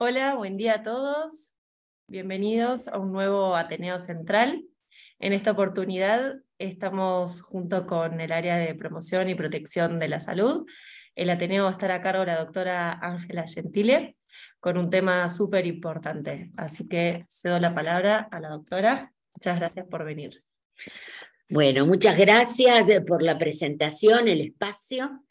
Hola, buen día a todos. Bienvenidos a un nuevo Ateneo Central. En esta oportunidad estamos junto con el área de promoción y protección de la salud. El Ateneo va a estar a cargo de la doctora Ángela Gentile con un tema súper importante. Así que cedo la palabra a la doctora. Muchas gracias por venir. Bueno, muchas gracias por la presentación, el espacio.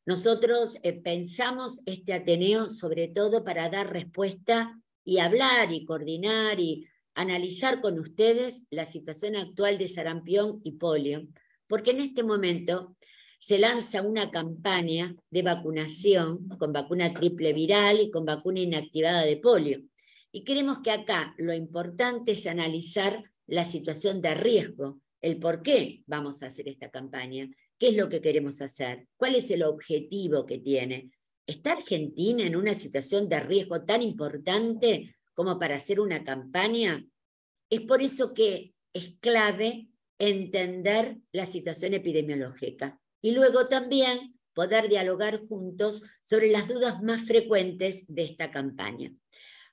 Nosotros pensamos este Ateneo sobre todo para dar respuesta y hablar y coordinar y analizar con ustedes la situación actual de sarampión y polio, porque en este momento se lanza una campaña de vacunación con vacuna triple viral y con vacuna inactivada de polio. Y creemos que acá lo importante es analizar la situación de riesgo, el por qué vamos a hacer esta campaña, qué es lo que queremos hacer, cuál es el objetivo que tiene. ¿Está Argentina en una situación de riesgo tan importante como para hacer una campaña? Es por eso que es clave entender la situación epidemiológica y luego también poder dialogar juntos sobre las dudas más frecuentes de esta campaña.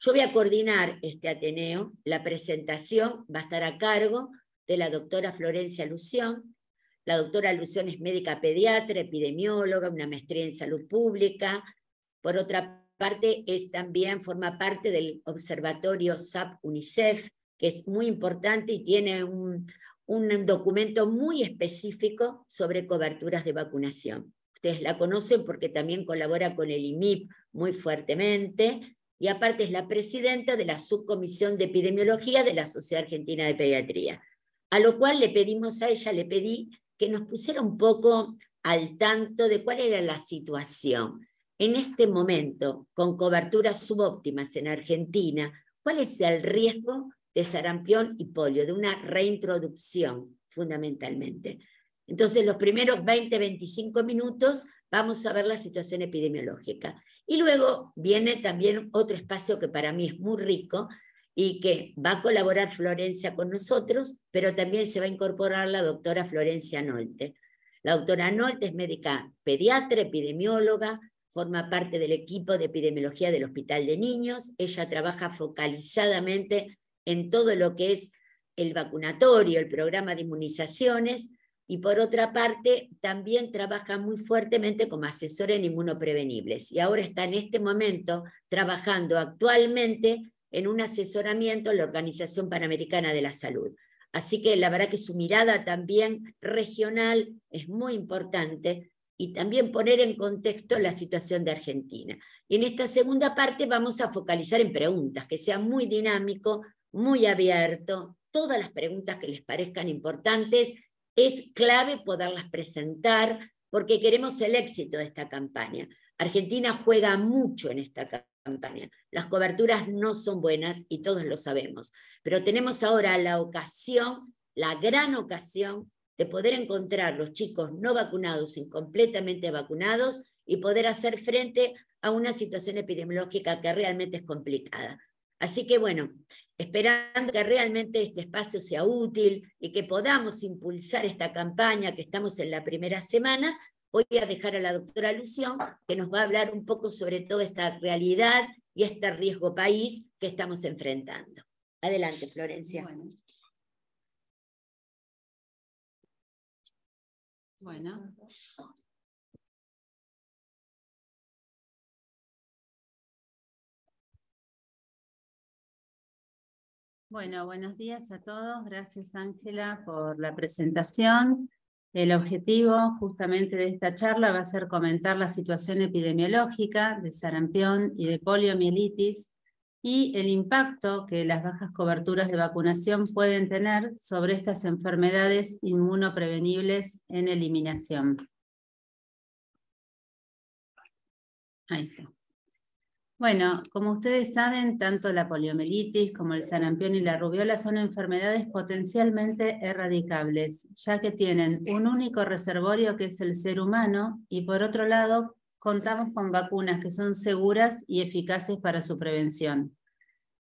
Yo voy a coordinar este Ateneo, la presentación va a estar a cargo de la doctora Florencia Lución. La doctora Lución es médica pediatra, epidemióloga, una maestría en salud pública. Por otra parte, también forma parte del observatorio SAP-UNICEF, que es muy importante y tiene un documento muy específico sobre coberturas de vacunación. Ustedes la conocen porque también colabora con el IMIP muy fuertemente, y aparte es la presidenta de la subcomisión de epidemiología de la Sociedad Argentina de Pediatría. A lo cual le pedí que nos pusiera un poco al tanto de cuál era la situación. En este momento, con coberturas subóptimas en Argentina, ¿cuál es el riesgo de sarampión y polio, de una reintroducción, fundamentalmente? Entonces, los primeros 20-25 minutos vamos a ver la situación epidemiológica. Y luego viene también otro espacio que para mí es muy rico, y que va a colaborar Florencia con nosotros, pero también se va a incorporar la doctora Florencia Nolte. La doctora Nolte es médica pediatra, epidemióloga, forma parte del equipo de epidemiología del Hospital de Niños. Ella trabaja focalizadamente en todo lo que es el vacunatorio, el programa de inmunizaciones, y por otra parte también trabaja muy fuertemente como asesora en inmunoprevenibles. Y ahora está en este momento trabajando actualmente en un asesoramiento a la Organización Panamericana de la Salud. Así que la verdad que su mirada también regional es muy importante, y también poner en contexto la situación de Argentina. Y en esta segunda parte vamos a focalizar en preguntas, que sea muy dinámico, muy abierto, todas las preguntas que les parezcan importantes. Es clave poderlas presentar porque queremos el éxito de esta campaña. Argentina juega mucho en esta campaña. Las coberturas no son buenas y todos lo sabemos, pero tenemos ahora la ocasión, la gran ocasión, de poder encontrar los chicos no vacunados, incompletamente vacunados, y poder hacer frente a una situación epidemiológica que realmente es complicada. Así que bueno, esperando que realmente este espacio sea útil y que podamos impulsar esta campaña, que estamos en la primera semana, voy a dejar a la doctora Lución, que nos va a hablar un poco sobre toda esta realidad y este riesgo país que estamos enfrentando. Adelante, Florencia. Bueno. Bueno, buenos días a todos. Gracias, Ángela, por la presentación. El objetivo justamente de esta charla va a ser comentar la situación epidemiológica de sarampión y de poliomielitis y el impacto que las bajas coberturas de vacunación pueden tener sobre estas enfermedades inmunoprevenibles en eliminación. Ahí está. Bueno, como ustedes saben, tanto la poliomielitis como el sarampión y la rubiola son enfermedades potencialmente erradicables, ya que tienen un único reservorio que es el ser humano, y por otro lado, contamos con vacunas que son seguras y eficaces para su prevención.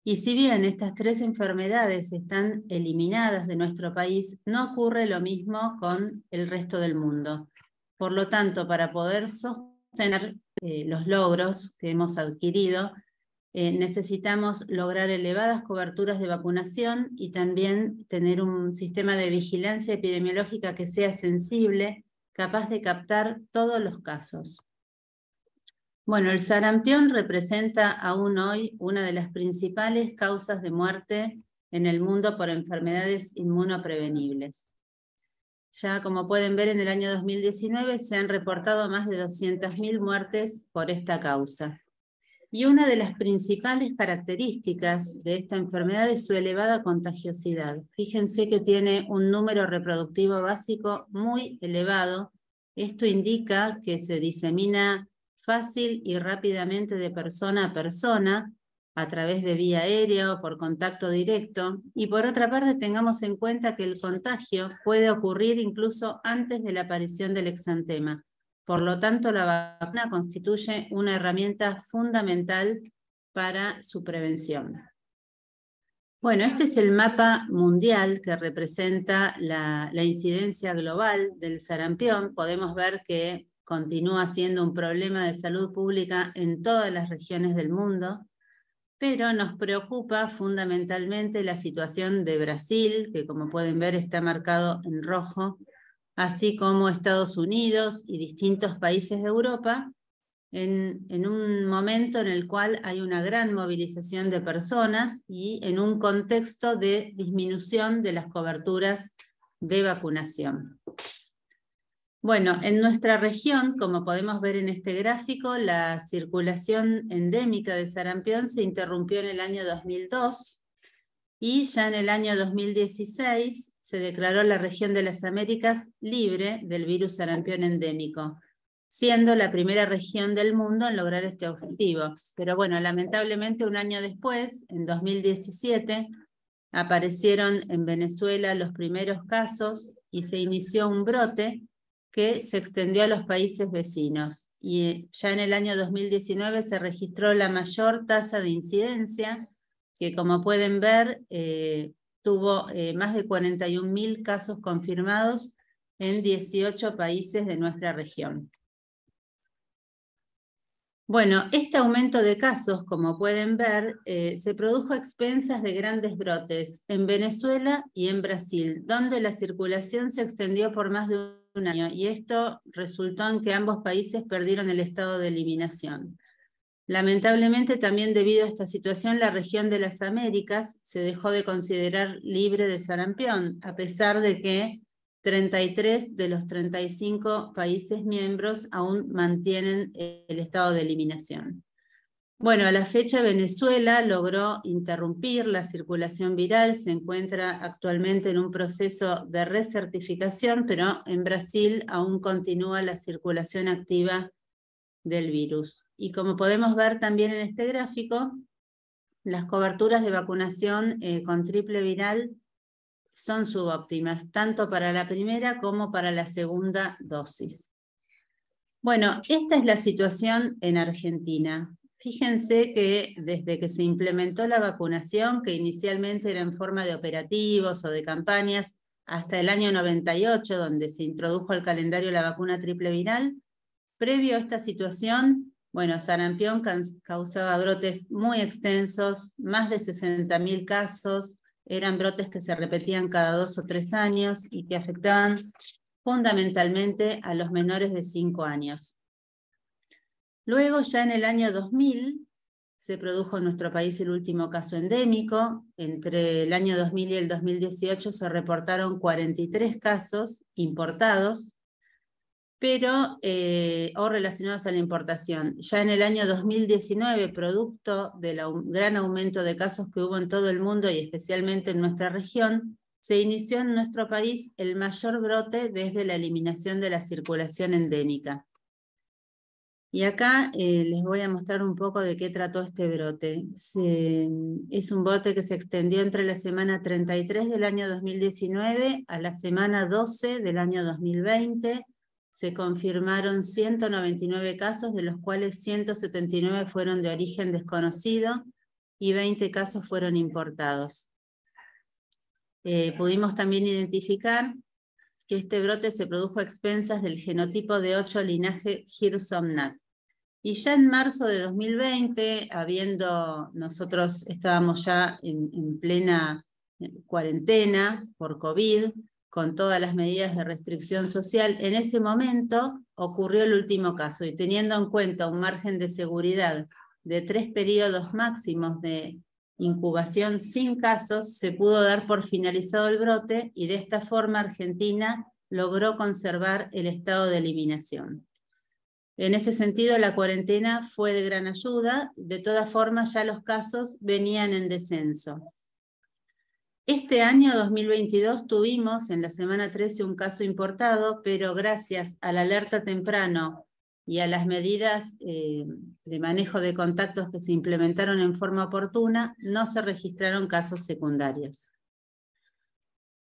Y si bien estas tres enfermedades están eliminadas de nuestro país, no ocurre lo mismo con el resto del mundo. Por lo tanto, para poder sostener los logros que hemos adquirido, necesitamos lograr elevadas coberturas de vacunación y también tener un sistema de vigilancia epidemiológica que sea sensible, capaz de captar todos los casos. Bueno, el sarampión representa aún hoy una de las principales causas de muerte en el mundo por enfermedades inmunoprevenibles. Ya como pueden ver, en el año 2019 se han reportado más de 200.000 muertes por esta causa. Y una de las principales características de esta enfermedad es su elevada contagiosidad. Fíjense que tiene un número reproductivo básico muy elevado. Esto indica que se disemina fácil y rápidamente de persona a persona, a través de vía aérea o por contacto directo. Y por otra parte, tengamos en cuenta que el contagio puede ocurrir incluso antes de la aparición del exantema. Por lo tanto, la vacuna constituye una herramienta fundamental para su prevención. Bueno, este es el mapa mundial que representa la incidencia global del sarampión. Podemos ver que continúa siendo un problema de salud pública en todas las regiones del mundo, pero nos preocupa fundamentalmente la situación de Brasil, que como pueden ver está marcado en rojo, así como Estados Unidos y distintos países de Europa, en un momento en el cual hay una gran movilización de personas y en un contexto de disminución de las coberturas de vacunación. Bueno, en nuestra región, como podemos ver en este gráfico, la circulación endémica de sarampión se interrumpió en el año 2002, y ya en el año 2016 se declaró la región de las Américas libre del virus sarampión endémico, siendo la primera región del mundo en lograr este objetivo. Pero bueno, lamentablemente un año después, en 2017, aparecieron en Venezuela los primeros casos y se inició un brote que se extendió a los países vecinos. Y ya en el año 2019 se registró la mayor tasa de incidencia, que como pueden ver, tuvo más de 41.000 casos confirmados en 18 países de nuestra región. Bueno, este aumento de casos, como pueden ver, se produjo a expensas de grandes brotes en Venezuela y en Brasil, donde la circulación se extendió por más de un año, y esto resultó en que ambos países perdieron el estado de eliminación. Lamentablemente, también debido a esta situación, la región de las Américas se dejó de considerar libre de sarampión, a pesar de que 33 de los 35 países miembros aún mantienen el estado de eliminación. Bueno, a la fecha Venezuela logró interrumpir la circulación viral, se encuentra actualmente en un proceso de recertificación, pero en Brasil aún continúa la circulación activa del virus. Y como podemos ver también en este gráfico, las coberturas de vacunación con triple viral son subóptimas, tanto para la primera como para la segunda dosis. Bueno, esta es la situación en Argentina. Fíjense que desde que se implementó la vacunación, que inicialmente era en forma de operativos o de campañas, hasta el año 98, donde se introdujo al calendario la vacuna triple viral, previo a esta situación, bueno, sarampión causaba brotes muy extensos, más de 60.000 casos, eran brotes que se repetían cada 2 o 3 años y que afectaban fundamentalmente a los menores de 5 años. Luego, ya en el año 2000, se produjo en nuestro país el último caso endémico. Entre el año 2000 y el 2018 se reportaron 43 casos importados, pero o relacionados a la importación. Ya en el año 2019, producto del gran aumento de casos que hubo en todo el mundo y especialmente en nuestra región, se inició en nuestro país el mayor brote desde la eliminación de la circulación endémica. Y acá les voy a mostrar un poco de qué trató este brote. Es un brote que se extendió entre la semana 33 del año 2019 a la semana 12 del año 2020, se confirmaron 199 casos, de los cuales 179 fueron de origen desconocido y 20 casos fueron importados. Pudimos también identificar que este brote se produjo a expensas del genotipo de 8 linaje Hirsomnat. Y ya en marzo de 2020, nosotros estábamos ya en plena cuarentena por COVID, con todas las medidas de restricción social, en ese momento ocurrió el último caso, y teniendo en cuenta un margen de seguridad de 3 periodos máximos de incubación sin casos, se pudo dar por finalizado el brote, y de esta forma Argentina logró conservar el estado de eliminación. En ese sentido, la cuarentena fue de gran ayuda. De todas formas, ya los casos venían en descenso. Este año 2022 tuvimos en la semana 13 un caso importado, pero gracias a la alerta temprano y a las medidas de manejo de contactos que se implementaron en forma oportuna, no se registraron casos secundarios.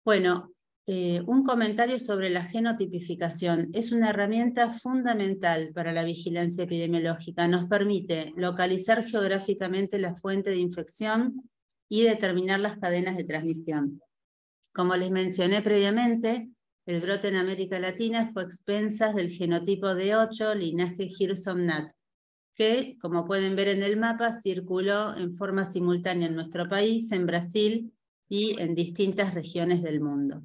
Bueno, un comentario sobre la genotipificación. Es una herramienta fundamental para la vigilancia epidemiológica. Nos permite localizar geográficamente la fuente de infección y determinar las cadenas de transmisión. Como les mencioné previamente, el brote en América Latina fue a expensas del genotipo D8, linaje Hirson-Nat, que, como pueden ver en el mapa, circuló en forma simultánea en nuestro país, en Brasil y en distintas regiones del mundo.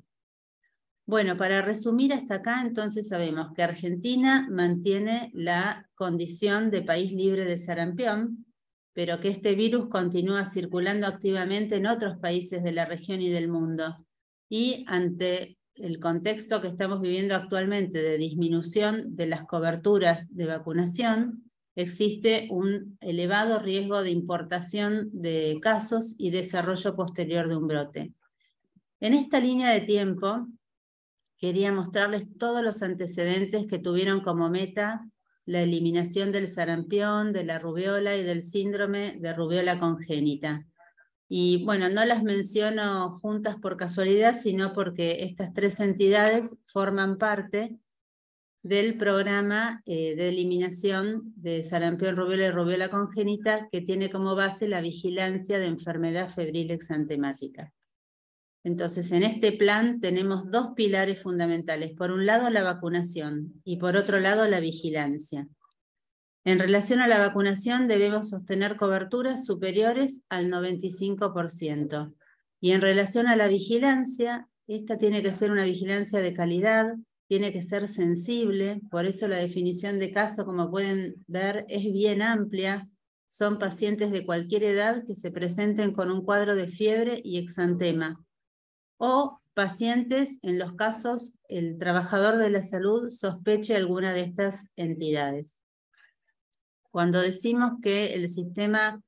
Bueno, para resumir hasta acá, entonces sabemos que Argentina mantiene la condición de país libre de sarampión, pero que este virus continúa circulando activamente en otros países de la región y del mundo. Y ante el contexto que estamos viviendo actualmente de disminución de las coberturas de vacunación, existe un elevado riesgo de importación de casos y desarrollo posterior de un brote. En esta línea de tiempo, quería mostrarles todos los antecedentes que tuvieron como meta la eliminación del sarampión, de la rubiola y del síndrome de rubiola congénita. Y bueno, no las menciono juntas por casualidad, sino porque estas 3 entidades forman parte del programa de eliminación de sarampión, rubiola y rubiola congénita, que tiene como base la vigilancia de enfermedad febril exantemática. Entonces, en este plan tenemos 2 pilares fundamentales. Por un lado, la vacunación, y por otro lado, la vigilancia. En relación a la vacunación, debemos sostener coberturas superiores al 95%. Y en relación a la vigilancia, esta tiene que ser una vigilancia de calidad, tiene que ser sensible, por eso la definición de caso, como pueden ver, es bien amplia. Son pacientes de cualquier edad que se presenten con un cuadro de fiebre y exantema, o pacientes en los casos el trabajador de la salud sospeche alguna de estas entidades. Cuando decimos que el sistema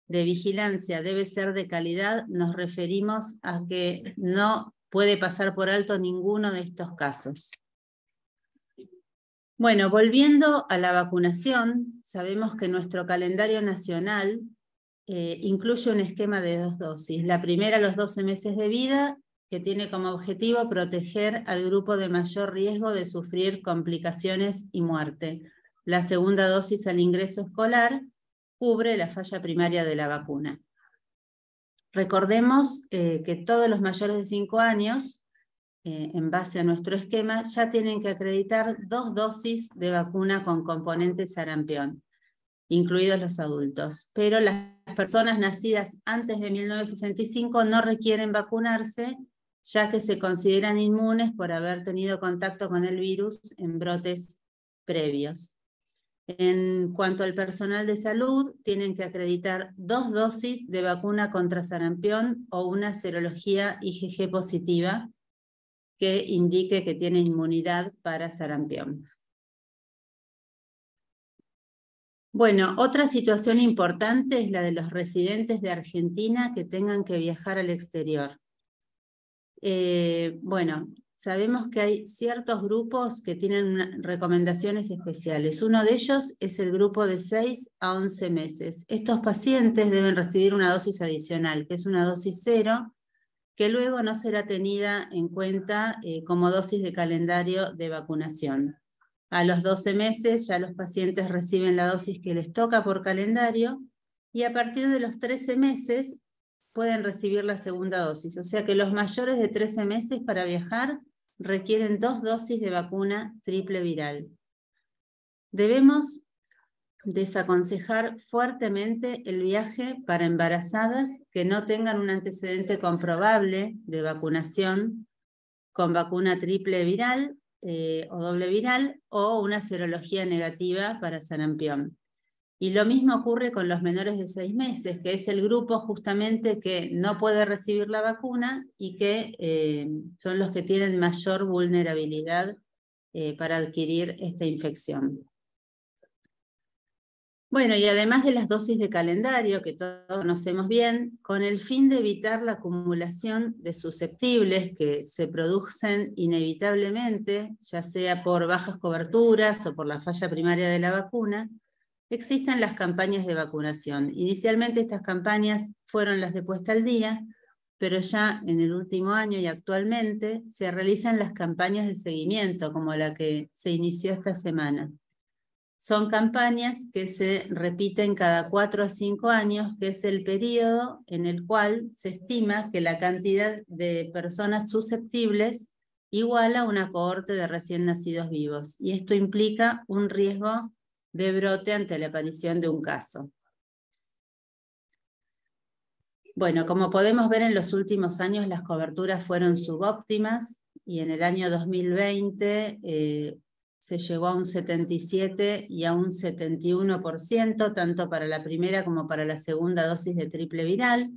de vigilancia debe ser de calidad, nos referimos a que no puede pasar por alto ninguno de estos casos. Bueno, volviendo a la vacunación, sabemos que nuestro calendario nacional incluye un esquema de 2 dosis. La primera a los 12 meses de vida, que tiene como objetivo proteger al grupo de mayor riesgo de sufrir complicaciones y muerte. La segunda dosis al ingreso escolar cubre la falla primaria de la vacuna. Recordemos que todos los mayores de 5 años, en base a nuestro esquema, ya tienen que acreditar 2 dosis de vacuna con componente sarampión, incluidos los adultos. Pero las personas nacidas antes de 1965 no requieren vacunarse, ya que se consideran inmunes por haber tenido contacto con el virus en brotes previos. En cuanto al personal de salud, tienen que acreditar 2 dosis de vacuna contra sarampión o una serología IgG positiva que indique que tiene inmunidad para sarampión. Bueno, otra situación importante es la de los residentes de Argentina que tengan que viajar al exterior. Bueno, sabemos que hay ciertos grupos que tienen recomendaciones especiales. Uno de ellos es el grupo de 6 a 11 meses. Estos pacientes deben recibir una dosis adicional, que es una dosis 0, que luego no será tenida en cuenta como dosis de calendario de vacunación. A los 12 meses ya los pacientes reciben la dosis que les toca por calendario, y a partir de los 13 meses pueden recibir la segunda dosis. O sea que los mayores de 13 meses para viajar requieren 2 dosis de vacuna triple viral. Debemos desaconsejar fuertemente el viaje para embarazadas que no tengan un antecedente comprobable de vacunación con vacuna triple viral o doble viral o una serología negativa para sarampión. Y lo mismo ocurre con los menores de 6 meses, que es el grupo justamente que no puede recibir la vacuna y que son los que tienen mayor vulnerabilidad para adquirir esta infección. Bueno, y además de las dosis de calendario, que todos conocemos bien, con el fin de evitar la acumulación de susceptibles que se producen inevitablemente, ya sea por bajas coberturas o por la falla primaria de la vacuna, existen las campañas de vacunación. Inicialmente estas campañas fueron las de puesta al día, pero ya en el último año y actualmente se realizan las campañas de seguimiento, como la que se inició esta semana. Son campañas que se repiten cada 4 a 5 años, que es el periodo en el cual se estima que la cantidad de personas susceptibles iguala una cohorte de recién nacidos vivos. Y esto implica un riesgo de brote ante la aparición de un caso. Bueno, como podemos ver en los últimos años las coberturas fueron subóptimas y en el año 2020 se llegó a un 77 y a un 71%, tanto para la primera como para la segunda dosis de triple viral.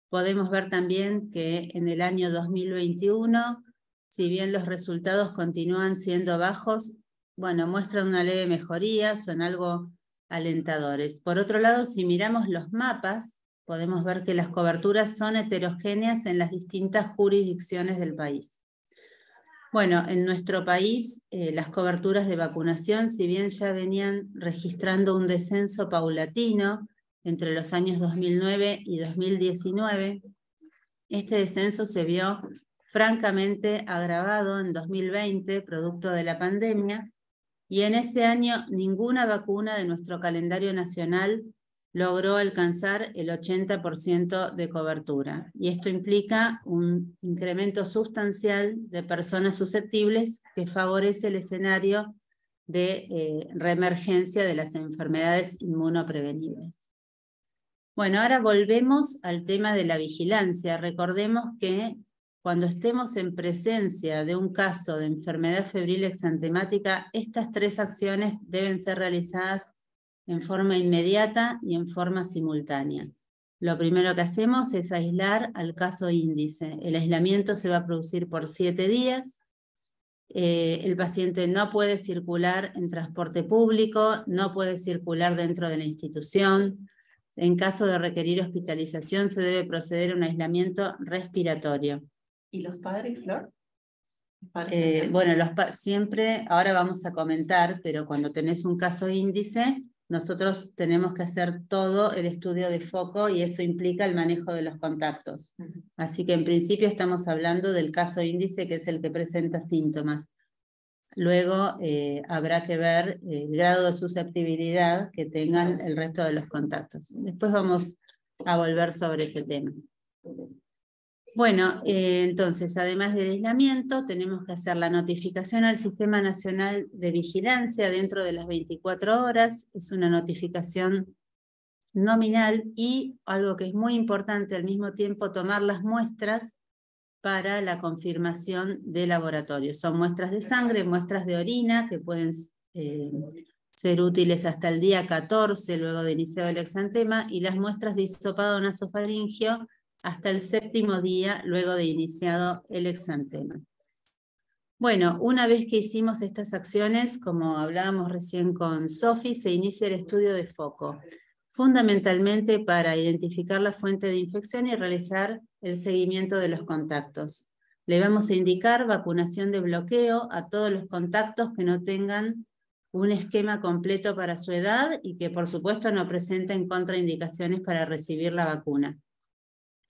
Podemos ver también que en el año 2021, si bien los resultados continúan siendo bajos, bueno, muestran una leve mejoría, son algo alentadores. Por otro lado, si miramos los mapas, podemos ver que las coberturas son heterogéneas en las distintas jurisdicciones del país. Bueno, en nuestro país las coberturas de vacunación, si bien ya venían registrando un descenso paulatino entre los años 2009 y 2019, este descenso se vio francamente agravado en 2020, producto de la pandemia, y en ese año ninguna vacuna de nuestro calendario nacional logró alcanzar el 80% de cobertura. Y esto implica un incremento sustancial de personas susceptibles que favorece el escenario de reemergencia de las enfermedades inmunoprevenibles. Bueno, ahora volvemos al tema de la vigilancia. Recordemos que cuando estemos en presencia de un caso de enfermedad febril exantemática, estas 3 acciones deben ser realizadas en forma inmediata y en forma simultánea. Lo primero que hacemos es aislar al caso índice. El aislamiento se va a producir por 7 días. El paciente no puede circular en transporte público, no puede circular dentro de la institución. En caso de requerir hospitalización, se debe proceder a un aislamiento respiratorio. ¿Y los padres, Flor? Bueno, siempre, ahora vamos a comentar, pero cuando tenés un caso índice, nosotros tenemos que hacer todo el estudio de foco y eso implica el manejo de los contactos. Así que en principio estamos hablando del caso índice, que es el que presenta síntomas. Luego habrá que ver el grado de susceptibilidad que tengan el resto de los contactos. Después vamos a volver sobre ese tema. Bueno, entonces, además del aislamiento, tenemos que hacer la notificación al Sistema Nacional de Vigilancia dentro de las 24 horas. Es una notificación nominal y, algo que es muy importante al mismo tiempo, tomar las muestras para la confirmación de laboratorio. Son muestras de sangre, muestras de orina, que pueden ser útiles hasta el día 14, luego de iniciado el exantema, y las muestras de hisopado nasofaringio, hasta el 7º día luego de iniciado el exantema. Bueno, una vez que hicimos estas acciones, como hablábamos recién con Sofi, se inicia el estudio de foco, fundamentalmente para identificar la fuente de infección y realizar el seguimiento de los contactos. Le vamos a indicar vacunación de bloqueo a todos los contactos que no tengan un esquema completo para su edad y que por supuesto no presenten contraindicaciones para recibir la vacuna.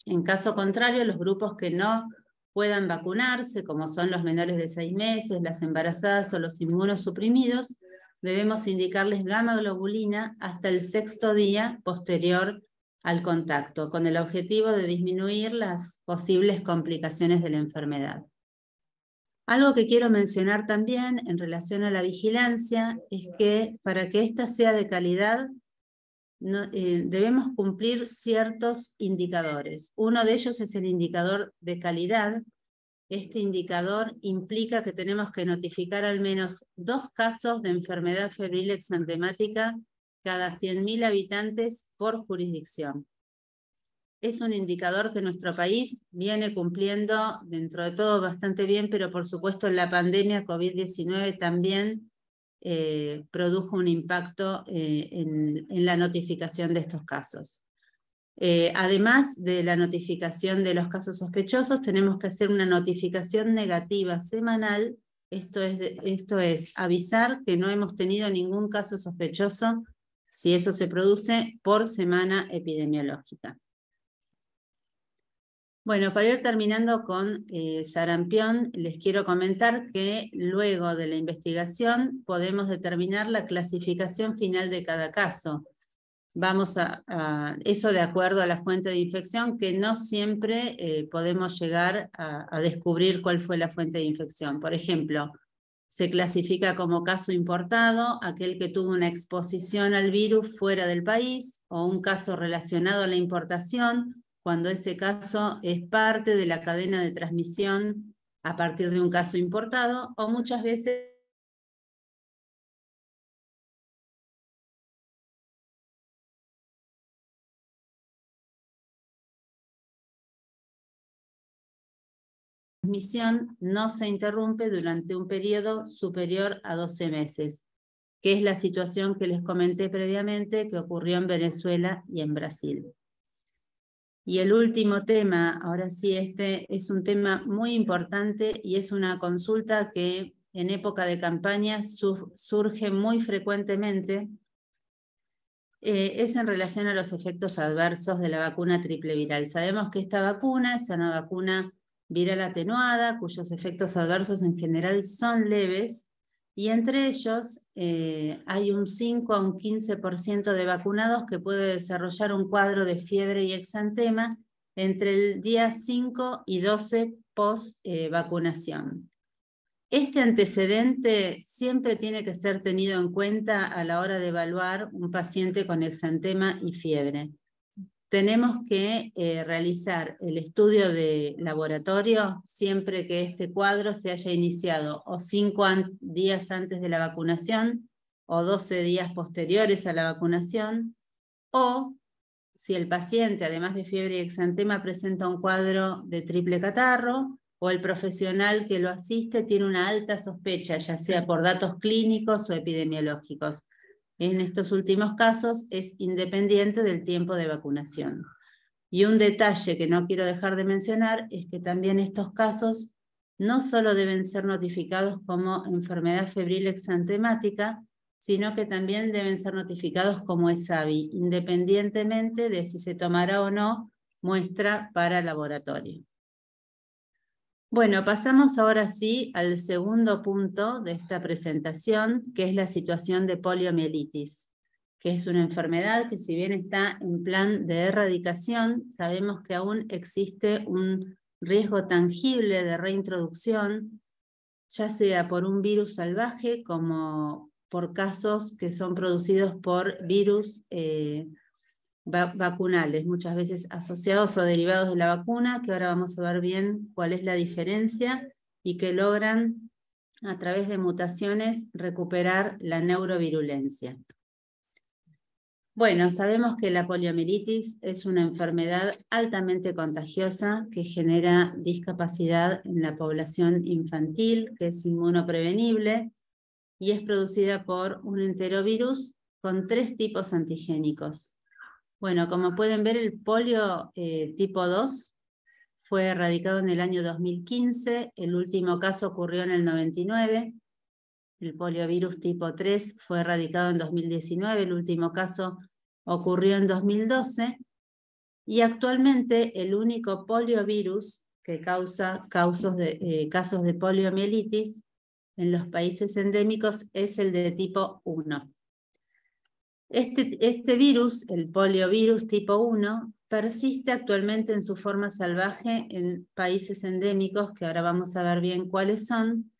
En caso contrario, los grupos que no puedan vacunarse, como son los menores de 6 meses, las embarazadas o los inmunosuprimidos, debemos indicarles gamma globulina hasta el 6º día posterior al contacto, con el objetivo de disminuir las posibles complicaciones de la enfermedad. Algo que quiero mencionar también en relación a la vigilancia es que para que ésta sea de calidad debemos cumplir ciertos indicadores. Uno de ellos es el indicador de calidad. Este indicador implica que tenemos que notificar al menos 2 casos de enfermedad febril exantemática cada 100.000 habitantes por jurisdicción. Es un indicador que nuestro país viene cumpliendo dentro de todo bastante bien, pero por supuesto la pandemia COVID-19 también produjo un impacto en la notificación de estos casos. Además de la notificación de los casos sospechosos, tenemos que hacer una notificación negativa semanal. Esto es avisar que no hemos tenido ningún caso sospechoso, si eso se produce, por semana epidemiológica. Bueno, para ir terminando con sarampión, les quiero comentar que luego de la investigación podemos determinar la clasificación final de cada caso. Vamos a eso de acuerdo a la fuente de infección, que no siempre podemos llegar a descubrir cuál fue la fuente de infección. Por ejemplo, se clasifica como caso importado aquel que tuvo una exposición al virus fuera del país, o un caso relacionado a la importación, cuando ese caso es parte de la cadena de transmisión a partir de un caso importado, o muchas veces la transmisión no se interrumpe durante un periodo superior a 12 meses, que es la situación que les comenté previamente que ocurrió en Venezuela y en Brasil. Y el último tema, ahora sí, este es un tema muy importante y es una consulta que en época de campaña surge muy frecuentemente. Es en relación a los efectos adversos de la vacuna triple viral. Sabemos que esta vacuna es una vacuna viral atenuada, cuyos efectos adversos en general son leves, y entre ellos hay un 5 a un 15% de vacunados que puede desarrollar un cuadro de fiebre y exantema entre el día 5 y 12 post vacunación. Este antecedente siempre tiene que ser tenido en cuenta a la hora de evaluar un paciente con exantema y fiebre. Tenemos que realizar el estudio de laboratorio siempre que este cuadro se haya iniciado o 5 días antes de la vacunación o 12 días posteriores a la vacunación, o si el paciente, además de fiebre y exantema, presenta un cuadro de triple catarro, o el profesional que lo asiste tiene una alta sospecha, ya sea por datos clínicos o epidemiológicos. En estos últimos casos es independiente del tiempo de vacunación. Y un detalle que no quiero dejar de mencionar es que también estos casos no solo deben ser notificados como enfermedad febril exantemática, sino que también deben ser notificados como ESAVI, independientemente de si se tomará o no muestra para laboratorio. Bueno, pasamos ahora sí al segundo punto de esta presentación, que es la situación de poliomielitis, que es una enfermedad que, si bien está en plan de erradicación, sabemos que aún existe un riesgo tangible de reintroducción, ya sea por un virus salvaje como por casos que son producidos por virus vacunales, muchas veces asociados o derivados de la vacuna, que ahora vamos a ver bien cuál es la diferencia, y que logran, a través de mutaciones, recuperar la neurovirulencia. Bueno, sabemos que la poliomielitis es una enfermedad altamente contagiosa que genera discapacidad en la población infantil, que es inmunoprevenible, y es producida por un enterovirus con 3 tipos antigénicos. Bueno, como pueden ver, el polio tipo 2 fue erradicado en el año 2015, el último caso ocurrió en el 99, el poliovirus tipo 3 fue erradicado en 2019, el último caso ocurrió en 2012, y actualmente el único poliovirus que causa casos de poliomielitis en los países endémicos es el de tipo 1. Este virus, el poliovirus tipo 1, persiste actualmente en su forma salvaje en países endémicos, que ahora vamos a ver bien cuáles son,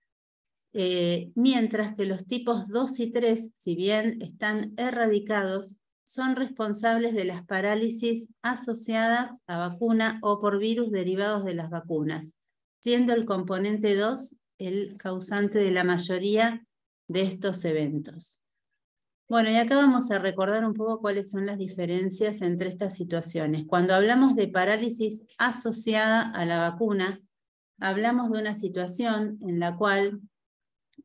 mientras que los tipos 2 y 3, si bien están erradicados, son responsables de las parálisis asociadas a vacuna o por virus derivados de las vacunas, siendo el componente 2 el causante de la mayoría de estos eventos. Bueno, y acá vamos a recordar un poco cuáles son las diferencias entre estas situaciones. Cuando hablamos de parálisis asociada a la vacuna, hablamos de una situación en la cual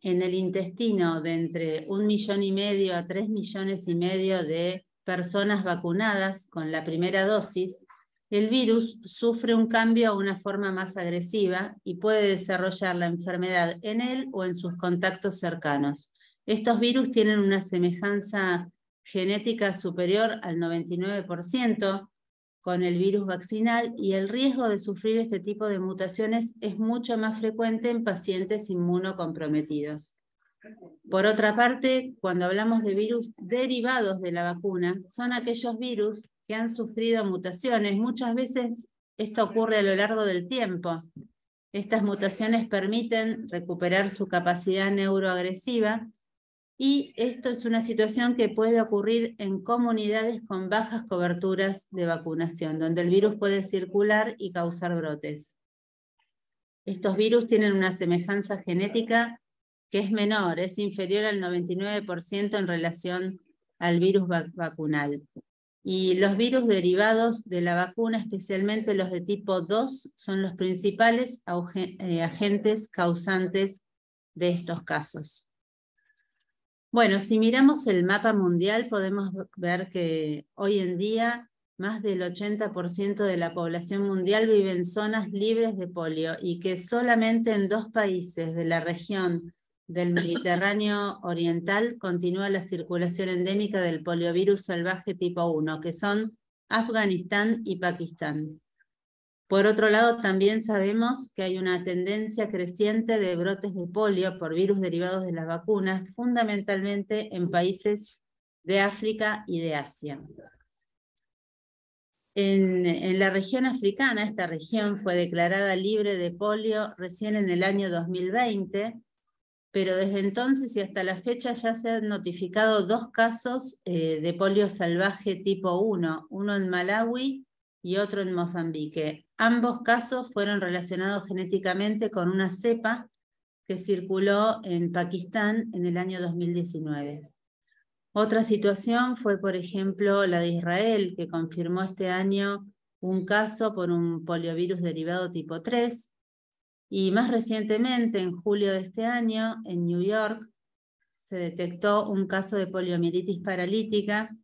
en el intestino de entre 1,5 millones a 3,5 millones de personas vacunadas con la primera dosis, el virus sufre un cambio a una forma más agresiva y puede desarrollar la enfermedad en él o en sus contactos cercanos. Estos virus tienen una semejanza genética superior al 99% con el virus vaccinal y el riesgo de sufrir este tipo de mutaciones es mucho más frecuente en pacientes inmunocomprometidos. Por otra parte, cuando hablamos de virus derivados de la vacuna, son aquellos virus que han sufrido mutaciones. Muchas veces esto ocurre a lo largo del tiempo. Estas mutaciones permiten recuperar su capacidad neuroagresiva y esto es una situación que puede ocurrir en comunidades con bajas coberturas de vacunación, donde el virus puede circular y causar brotes. Estos virus tienen una semejanza genética que es menor, es inferior al 99% en relación al virus vacunal. Y los virus derivados de la vacuna, especialmente los de tipo 2, son los principales agentes causantes de estos casos. Bueno, si miramos el mapa mundial, podemos ver que hoy en día más del 80% de la población mundial vive en zonas libres de polio y que solamente en 2 países de la región del Mediterráneo Oriental continúa la circulación endémica del poliovirus salvaje tipo 1, que son Afganistán y Pakistán. Por otro lado, también sabemos que hay una tendencia creciente de brotes de polio por virus derivados de las vacunas, fundamentalmente en países de África y de Asia. En la región africana, esta región fue declarada libre de polio recién en el año 2020, pero desde entonces y hasta la fecha ya se han notificado 2 casos de polio salvaje tipo 1, uno en Malawi y otro en Mozambique. Ambos casos fueron relacionados genéticamente con una cepa que circuló en Pakistán en el año 2019. Otra situación fue, por ejemplo, la de Israel, que confirmó este año un caso por un poliovirus derivado tipo 3, y más recientemente, en julio de este año, en New York, se detectó un caso de poliomielitis paralítica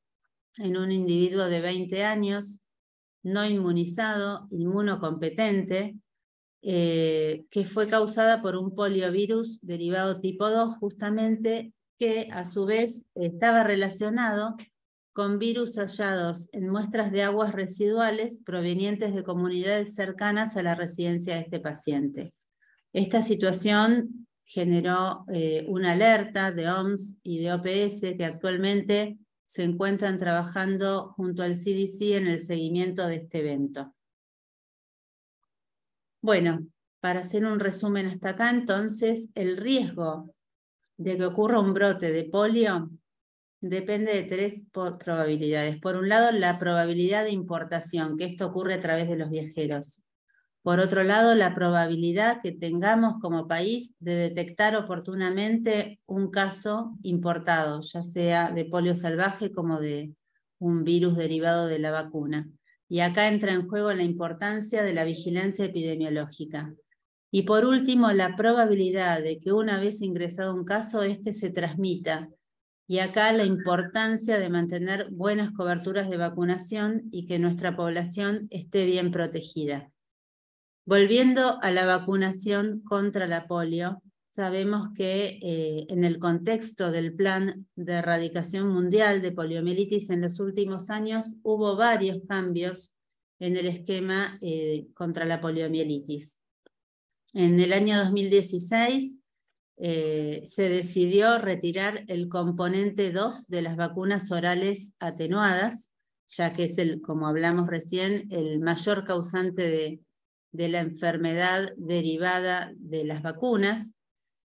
en un individuo de 20 años, no inmunizado, inmunocompetente, que fue causada por un poliovirus derivado tipo 2, justamente, que a su vez estaba relacionado con virus hallados en muestras de aguas residuales provenientes de comunidades cercanas a la residencia de este paciente. Esta situación generó una alerta de OMS y de OPS que actualmente se encuentran trabajando junto al CDC en el seguimiento de este evento. Bueno, para hacer un resumen hasta acá, entonces, el riesgo de que ocurra un brote de polio depende de 3 probabilidades. Por un lado, la probabilidad de importación, que esto ocurre a través de los viajeros. Por otro lado, la probabilidad que tengamos como país de detectar oportunamente un caso importado, ya sea de polio salvaje como de un virus derivado de la vacuna. Y acá entra en juego la importancia de la vigilancia epidemiológica. Y por último, la probabilidad de que una vez ingresado un caso, este se transmita. Y acá la importancia de mantener buenas coberturas de vacunación y que nuestra población esté bien protegida. Volviendo a la vacunación contra la polio, sabemos que en el contexto del Plan de Erradicación Mundial de Poliomielitis en los últimos años hubo varios cambios en el esquema contra la poliomielitis. En el año 2016 se decidió retirar el componente 2 de las vacunas orales atenuadas, ya que es, como hablamos recién, el mayor causante de la enfermedad derivada de las vacunas.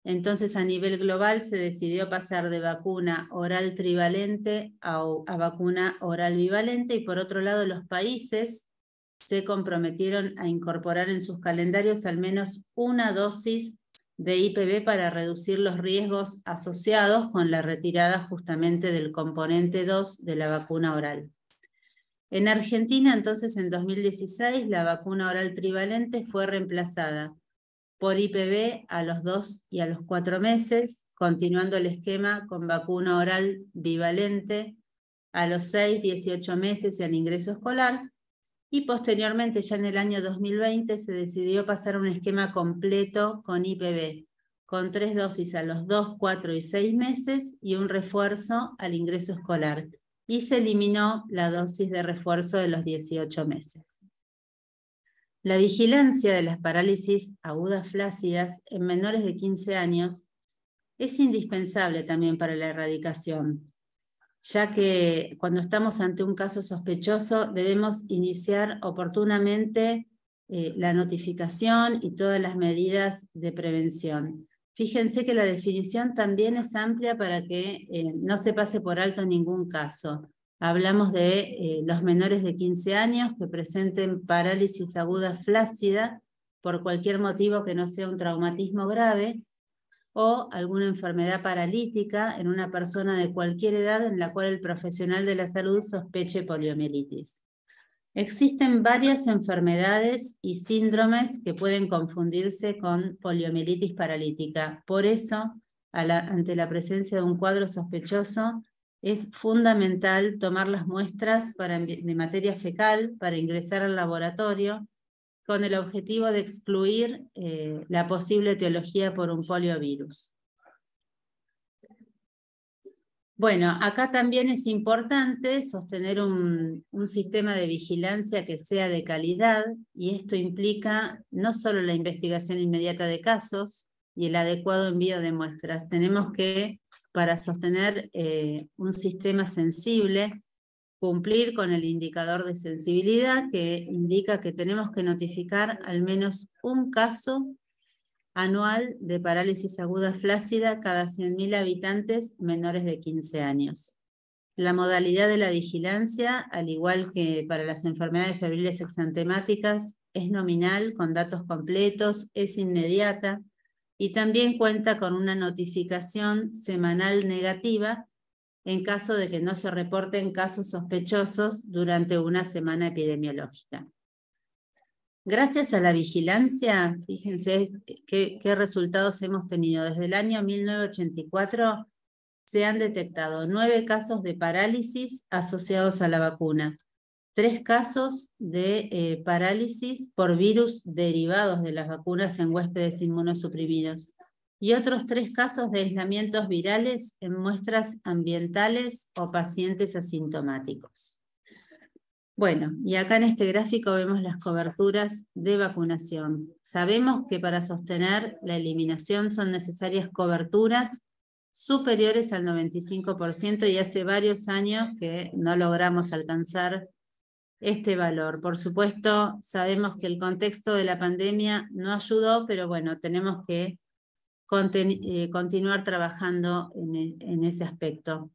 Entonces, a nivel global se decidió pasar de vacuna oral trivalente a vacuna oral bivalente, y por otro lado los países se comprometieron a incorporar en sus calendarios al menos una dosis de IPV para reducir los riesgos asociados con la retirada justamente del componente 2 de la vacuna oral. En Argentina, entonces, en 2016, la vacuna oral trivalente fue reemplazada por IPV a los 2 y a los 4 meses, continuando el esquema con vacuna oral bivalente a los 6, 18 meses y al ingreso escolar, y posteriormente, ya en el año 2020, se decidió pasar a un esquema completo con IPV, con 3 dosis a los 2, 4 y 6 meses y un refuerzo al ingreso escolar, y se eliminó la dosis de refuerzo de los 18 meses. La vigilancia de las parálisis agudas flácidas en menores de 15 años es indispensable también para la erradicación, ya que cuando estamos ante un caso sospechoso debemos iniciar oportunamente la notificación y todas las medidas de prevención. Fíjense que la definición también es amplia para que no se pase por alto ningún caso. Hablamos de los menores de 15 años que presenten parálisis aguda flácida por cualquier motivo que no sea un traumatismo grave, o alguna enfermedad paralítica en una persona de cualquier edad en la cual el profesional de la salud sospeche poliomielitis. Existen varias enfermedades y síndromes que pueden confundirse con poliomielitis paralítica. Por eso, ante la presencia de un cuadro sospechoso, es fundamental tomar las muestras de materia fecal para ingresar al laboratorio, con el objetivo de excluir la posible etiología por un poliovirus. Bueno, acá también es importante sostener un sistema de vigilancia que sea de calidad, y esto implica no solo la investigación inmediata de casos y el adecuado envío de muestras. Tenemos que, para sostener un sistema sensible, cumplir con el indicador de sensibilidad, que indica que tenemos que notificar al menos un caso anual de parálisis aguda flácida cada 100.000 habitantes menores de 15 años. La modalidad de la vigilancia, al igual que para las enfermedades febriles exantemáticas, es nominal, con datos completos, es inmediata, y también cuenta con una notificación semanal negativa en caso de que no se reporten casos sospechosos durante una semana epidemiológica. Gracias a la vigilancia, fíjense qué resultados hemos tenido. Desde el año 1984 se han detectado 9 casos de parálisis asociados a la vacuna, 3 casos de parálisis por virus derivados de las vacunas en huéspedes inmunosuprimidos, y otros 3 casos de aislamientos virales en muestras ambientales o pacientes asintomáticos. Bueno, y acá en este gráfico vemos las coberturas de vacunación. Sabemos que para sostener la eliminación son necesarias coberturas superiores al 95%, y hace varios años que no logramos alcanzar este valor. Por supuesto, sabemos que el contexto de la pandemia no ayudó, pero bueno, tenemos que continuar trabajando en ese aspecto.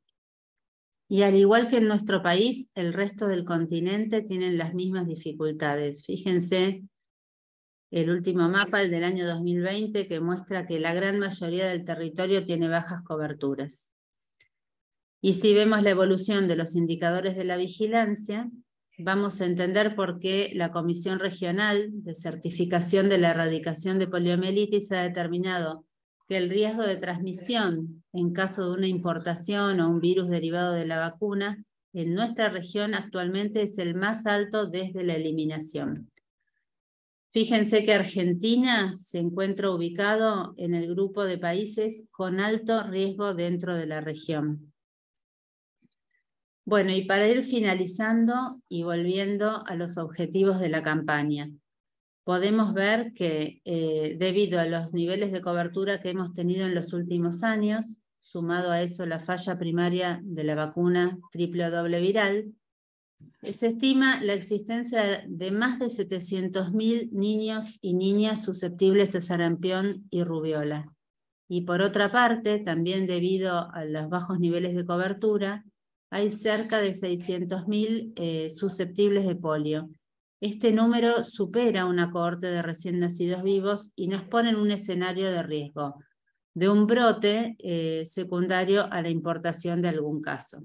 Y al igual que en nuestro país, el resto del continente tienen las mismas dificultades. Fíjense el último mapa, el del año 2020, que muestra que la gran mayoría del territorio tiene bajas coberturas. Y si vemos la evolución de los indicadores de la vigilancia, vamos a entender por qué la Comisión Regional de Certificación de la Erradicación de Poliomielitis ha determinado que el riesgo de transmisión en caso de una importación o un virus derivado de la vacuna en nuestra región actualmente es el más alto desde la eliminación. Fíjense que Argentina se encuentra ubicado en el grupo de países con alto riesgo dentro de la región. Bueno, y para ir finalizando y volviendo a los objetivos de la campaña. podemos ver que debido a los niveles de cobertura que hemos tenido en los últimos años, sumado a eso la falla primaria de la vacuna triple o doble viral, se estima la existencia de más de 700.000 niños y niñas susceptibles de sarampión y rubiola. Y por otra parte, también debido a los bajos niveles de cobertura, hay cerca de 600.000 susceptibles de polio. Este número supera una cohorte de recién nacidos vivos y nos pone en un escenario de riesgo de un brote secundario a la importación de algún caso.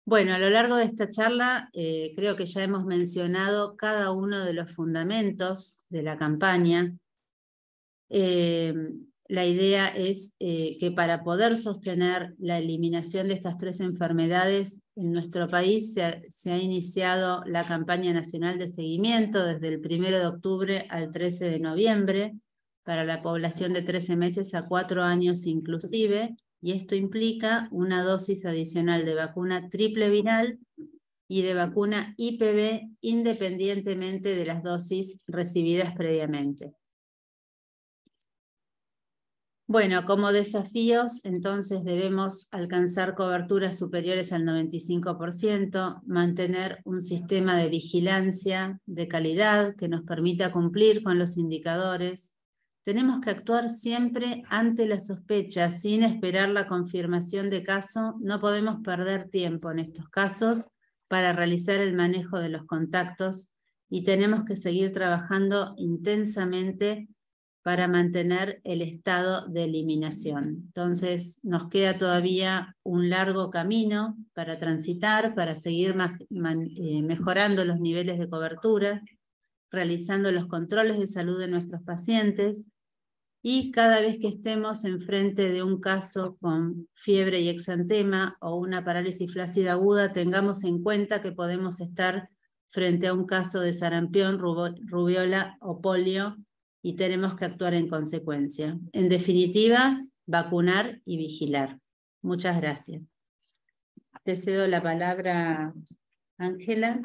Bueno, a lo largo de esta charla creo que ya hemos mencionado cada uno de los fundamentos de la campaña. La idea es que para poder sostener la eliminación de estas 3 enfermedades, en nuestro país se ha iniciado la campaña nacional de seguimiento desde el 1 de octubre al 13 de noviembre, para la población de 13 meses a 4 años inclusive, y esto implica una dosis adicional de vacuna triple viral y de vacuna IPV independientemente de las dosis recibidas previamente. Bueno, como desafíos, entonces debemos alcanzar coberturas superiores al 95%, mantener un sistema de vigilancia de calidad que nos permita cumplir con los indicadores. Tenemos que actuar siempre ante la sospecha, sin esperar la confirmación de caso. No podemos perder tiempo en estos casos para realizar el manejo de los contactos y tenemos que seguir trabajando intensamente para mantener el estado de eliminación. Entonces, nos queda todavía un largo camino para transitar, para seguir mejorando los niveles de cobertura, realizando los controles de salud de nuestros pacientes, y cada vez que estemos enfrente de un caso con fiebre y exantema o una parálisis flácida aguda, tengamos en cuenta que podemos estar frente a un caso de sarampión, rubiola o polio, y tenemos que actuar en consecuencia. En definitiva, vacunar y vigilar. Muchas gracias. Te cedo la palabra, Ángela.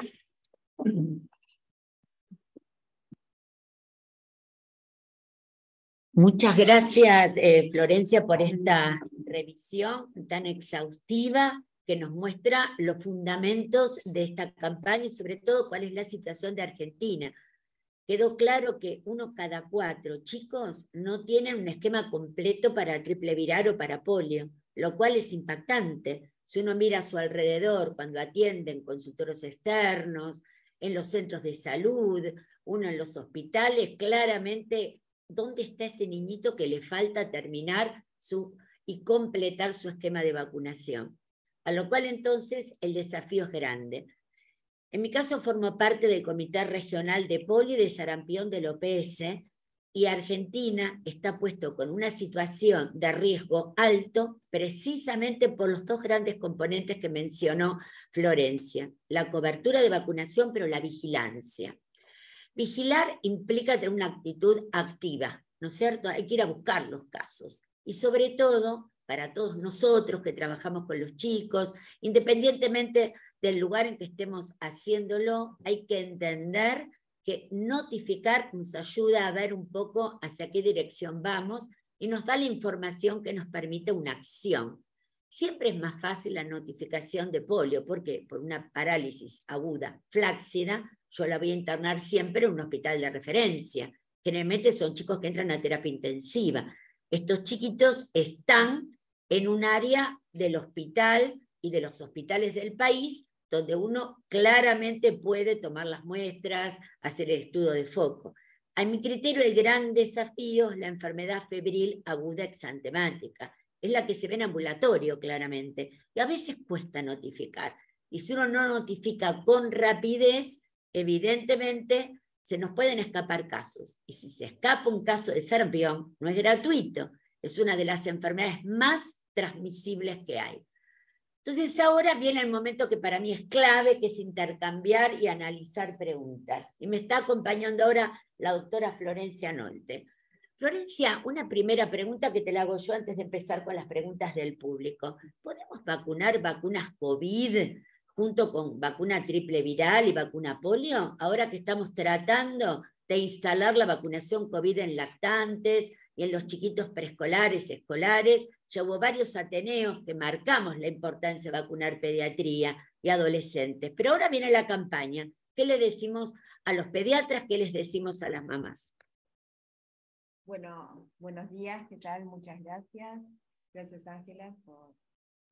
Muchas gracias, Florencia, por esta revisión tan exhaustiva que nos muestra los fundamentos de esta campaña y sobre todo cuál es la situación de Argentina. Quedó claro que 1 cada 4 chicos no tienen un esquema completo para triple viral o para polio, lo cual es impactante. Si uno mira a su alrededor cuando atienden consultorios externos, en los centros de salud, uno en los hospitales, claramente, ¿dónde está ese niñito que le falta terminar y completar su esquema de vacunación? A lo cual entonces el desafío es grande. En mi caso formo parte del Comité Regional de Polio y de Sarampión del OPS, y Argentina está puesto con una situación de riesgo alto precisamente por los 2 grandes componentes que mencionó Florencia: la cobertura de vacunación, pero la vigilancia. Vigilar implica tener una actitud activa, ¿no es cierto? Hay que ir a buscar los casos. Y sobre todo, para todos nosotros que trabajamos con los chicos, independientemente del lugar en que estemos haciéndolo, hay que entender que notificar nos ayuda a ver un poco hacia qué dirección vamos y nos da la información que nos permite una acción. Siempre es más fácil la notificación de polio, porque por una parálisis aguda flácida, yo la voy a internar siempre en un hospital de referencia. Generalmente son chicos que entran a terapia intensiva. Estos chiquitos están en un área del hospital y de los hospitales del país donde uno claramente puede tomar las muestras, hacer el estudio de foco. A mi criterio, el gran desafío es la enfermedad febril aguda exantemática. Es la que se ve en ambulatorio claramente, y a veces cuesta notificar. Y si uno no notifica con rapidez, evidentemente se nos pueden escapar casos. Y si se escapa un caso de sarampión, no es gratuito. Es una de las enfermedades más transmisibles que hay. Entonces ahora viene el momento que para mí es clave, que es intercambiar y analizar preguntas. Y me está acompañando ahora la doctora Florencia Nolte. Florencia, una primera pregunta que te la hago yo antes de empezar con las preguntas del público. ¿Podemos vacunar vacunas COVID junto con vacuna triple viral y vacuna polio, ahora que estamos tratando de instalar la vacunación COVID en lactantes y en los chiquitos preescolares, escolares, ya hubo varios ateneos que marcamos la importancia de vacunar pediatría y adolescentes. Pero ahora viene la campaña. ¿Qué le decimos a los pediatras? ¿Qué les decimos a las mamás? Bueno, buenos días, ¿qué tal? Muchas gracias. Gracias, Ángela, por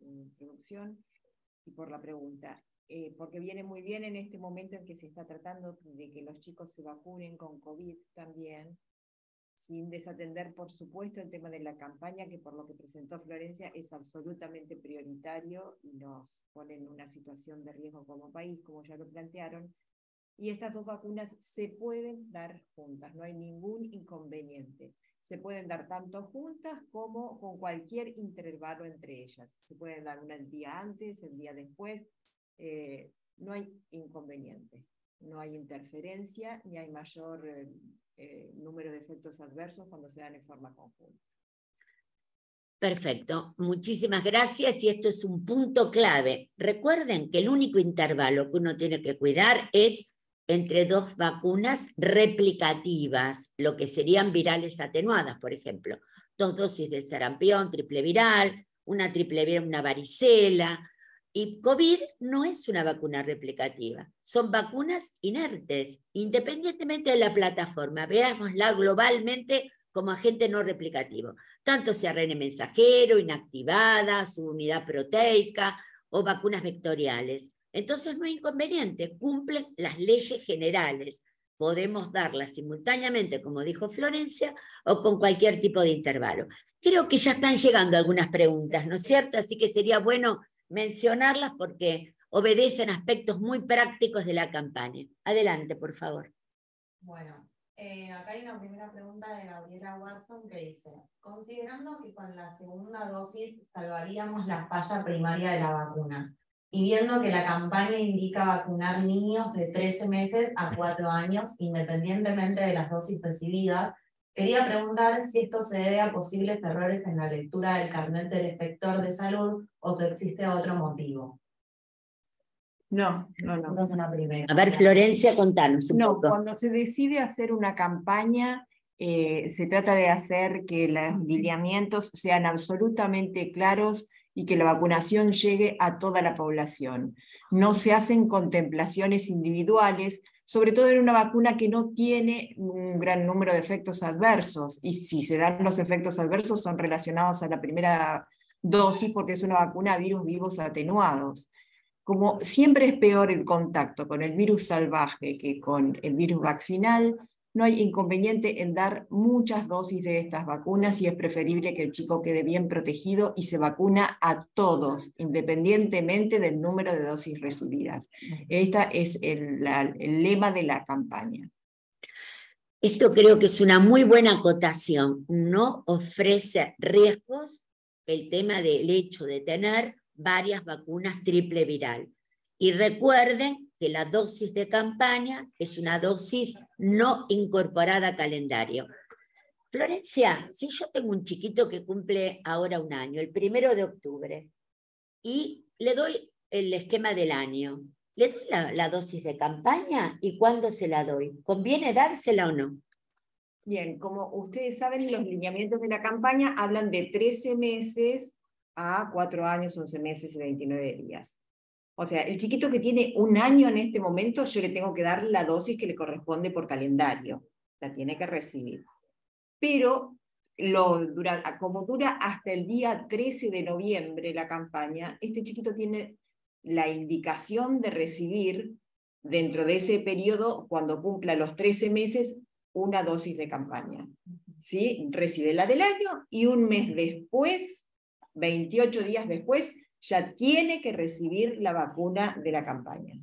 tu introducción y por la pregunta. Porque viene muy bien en este momento en que se está tratando de que los chicos se vacunen con COVID también, sin desatender, por supuesto, el tema de la campaña, que por lo que presentó Florencia es absolutamente prioritario y nos pone en una situación de riesgo como país, como ya lo plantearon. Y estas dos vacunas se pueden dar juntas, no hay ningún inconveniente. Se pueden dar tanto juntas como con cualquier intervalo entre ellas. Se pueden dar una el día antes, el día después. No hay inconveniente, no hay interferencia, ni hay mayor número de efectos adversos cuando se dan en forma conjunta. Perfecto, muchísimas gracias y esto es un punto clave. Recuerden que el único intervalo que uno tiene que cuidar es entre dos vacunas replicativas, lo que serían virales atenuadas, por ejemplo. 2 dosis de sarampión, triple viral, una triple viral, una varicela. Y COVID no es una vacuna replicativa, son vacunas inertes, independientemente de la plataforma. Veámosla globalmente como agente no replicativo, tanto sea ARN mensajero, inactivada, subunidad proteica o vacunas vectoriales. Entonces no hay inconveniente, cumplen las leyes generales. Podemos darlas simultáneamente, como dijo Florencia, o con cualquier tipo de intervalo. Creo que ya están llegando algunas preguntas, ¿no es cierto? Así que sería bueno mencionarlas porque obedecen aspectos muy prácticos de la campaña. Adelante, por favor. Bueno, acá hay una primera pregunta de Gabriela Watson que dice, considerando que con la segunda dosis salvaríamos la falla primaria de la vacuna, y viendo que la campaña indica vacunar niños de 13 meses a 4 años, independientemente de las dosis recibidas, quería preguntar si esto se debe a posibles errores en la lectura del carnet del inspector de salud o si existe otro motivo. No. Esa es una primera. A ver, Florencia, contanos un poco. Cuando se decide hacer una campaña, se trata de hacer que los lineamientos sean absolutamente claros y que la vacunación llegue a toda la población. No se hacen contemplaciones individuales, sobre todo en una vacuna que no tiene un gran número de efectos adversos, y si se dan los efectos adversos son relacionados a la primera dosis porque es una vacuna a virus vivos atenuados. Como siempre es peor el contacto con el virus salvaje que con el virus vaccinal, no hay inconveniente en dar muchas dosis de estas vacunas y es preferible que el chico quede bien protegido y se vacuna a todos, independientemente del número de dosis recibidas. Este es el lema de la campaña. Esto creo que es una muy buena acotación. No ofrece riesgos el tema del hecho de tener varias vacunas triple viral. Y recuerden que la dosis de campaña es una dosis no incorporada a calendario. Florencia, si yo tengo un chiquito que cumple ahora 1 año, el 1 de octubre, y le doy el esquema del año, ¿le doy la dosis de campaña y cuándo se la doy? ¿Conviene dársela o no? Bien, como ustedes saben, los lineamientos de la campaña hablan de 13 meses a 4 años, 11 meses y 29 días. O sea, el chiquito que tiene 1 año en este momento, yo le tengo que dar la dosis que le corresponde por calendario. La tiene que recibir. Pero como dura hasta el día 13 de noviembre la campaña, este chiquito tiene la indicación de recibir, dentro de ese periodo, cuando cumpla los 13 meses, una dosis de campaña. ¿Sí? Recibe la del año y 1 mes después, 28 días después, ya tiene que recibir la vacuna de la campaña.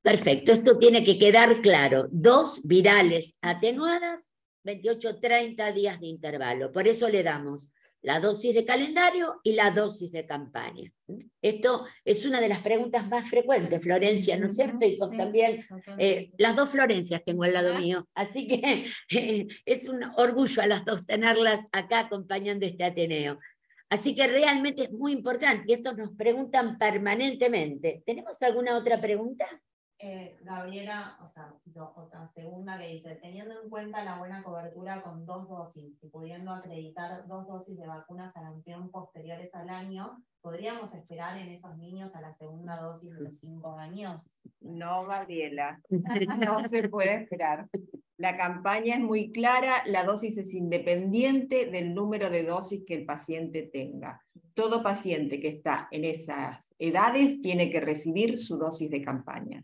Perfecto, esto tiene que quedar claro. 2 virales atenuadas, 28-30 días de intervalo. Por eso le damos la dosis de calendario y la dosis de campaña. Esto es una de las preguntas más frecuentes, Florencia, ¿no es cierto? Y también las 2 Florencias tengo al lado mío, así que es un orgullo a las 2 tenerlas acá acompañando este Ateneo. Así que realmente es muy importante, y esto nos preguntan permanentemente. ¿Tenemos alguna otra pregunta? Gabriela, o sea, otra segunda que dice, teniendo en cuenta la buena cobertura con 2 dosis y pudiendo acreditar 2 dosis de vacuna sarampión posteriores al año, ¿podríamos esperar en esos niños a la segunda dosis de los 5 años? No, Gabriela, no se puede esperar. La campaña es muy clara, la dosis es independiente del número de dosis que el paciente tenga. Todo paciente que está en esas edades tiene que recibir su dosis de campaña.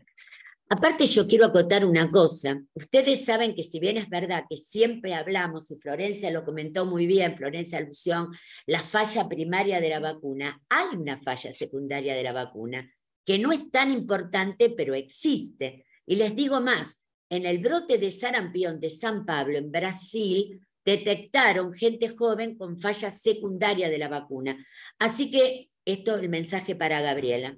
Aparte yo quiero acotar una cosa. Ustedes saben que si bien es verdad que siempre hablamos, y Florencia lo comentó muy bien, Florencia Alusión, la falla primaria de la vacuna, hay una falla secundaria de la vacuna, que no es tan importante, pero existe. Y les digo más, en el brote de sarampión de San Pablo, en Brasil, detectaron gente joven con falla secundaria de la vacuna. Así que esto es el mensaje para Gabriela.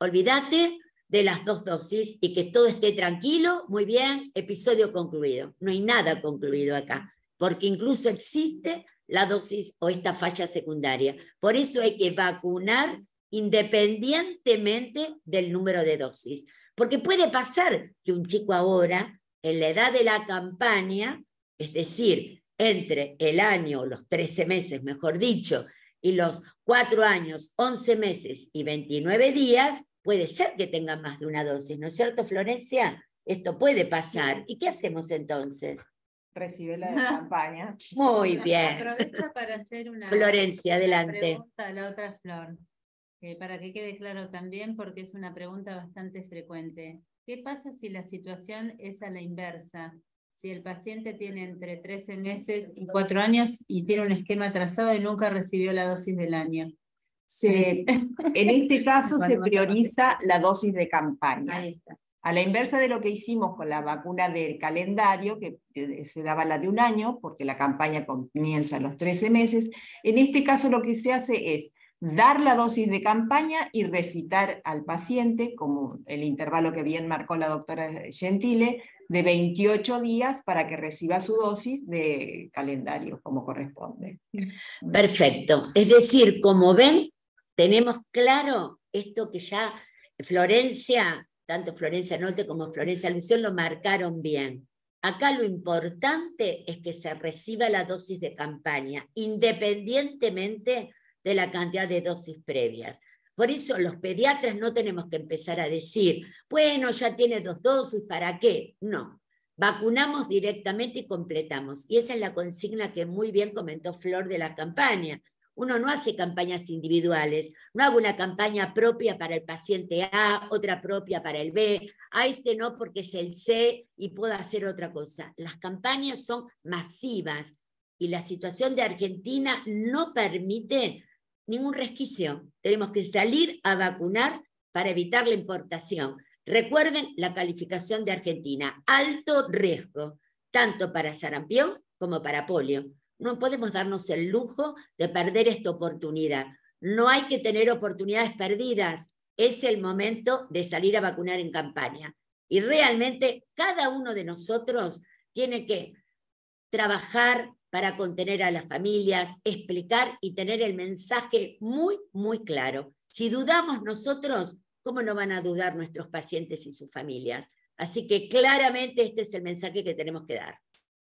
Olvídate de las 2 dosis y que todo esté tranquilo, muy bien, episodio concluido. No hay nada concluido acá, porque incluso existe la dosis o esta falla secundaria. Por eso hay que vacunar independientemente del número de dosis. Porque puede pasar que un chico ahora, en la edad de la campaña, es decir, entre el año, los 13 meses, mejor dicho, y los 4 años, 11 meses y 29 días, puede ser que tenga más de una dosis, ¿no es cierto, Florencia? Esto puede pasar. ¿Y qué hacemos entonces? Recibe la de campaña. Muy bien. Aprovecho para hacer una, Florencia, adelante. pregunta a la otra Flor, para que quede claro también, porque es una pregunta bastante frecuente. ¿Qué pasa si la situación es a la inversa? Si el paciente tiene entre 13 meses y 4 años y tiene un esquema trazado y nunca recibió la dosis del año. En este caso se prioriza la dosis de campaña. Ahí está. A la inversa de lo que hicimos con la vacuna del calendario, que se daba la de un año, porque la campaña comienza a los 13 meses, en este caso lo que se hace es dar la dosis de campaña y recitar al paciente, como el intervalo que bien marcó la doctora Gentile, de 28 días para que reciba su dosis de calendario, como corresponde. Perfecto. Es decir, como ven, tenemos claro esto que ya Florencia, tanto Florencia Nolte como Florencia Alusión lo marcaron bien. Acá lo importante es que se reciba la dosis de campaña, independientemente de la cantidad de dosis previas. Por eso los pediatras no tenemos que empezar a decir, bueno, ya tiene 2 dosis, ¿para qué? No. Vacunamos directamente y completamos. Y esa es la consigna que muy bien comentó Flor de la campaña. Uno no hace campañas individuales, no hago una campaña propia para el paciente A, otra propia para el B, a este no porque es el C y puedo hacer otra cosa. Las campañas son masivas y la situación de Argentina no permite ningún resquicio. Tenemos que salir a vacunar para evitar la importación. Recuerden la calificación de Argentina, alto riesgo, tanto para sarampión como para polio. No podemos darnos el lujo de perder esta oportunidad. No hay que tener oportunidades perdidas. Es el momento de salir a vacunar en campaña. Y realmente cada uno de nosotros tiene que trabajar para contener a las familias, explicar y tener el mensaje muy, muy claro. Si dudamos nosotros, ¿cómo no van a dudar nuestros pacientes y sus familias? Así que claramente este es el mensaje que tenemos que dar.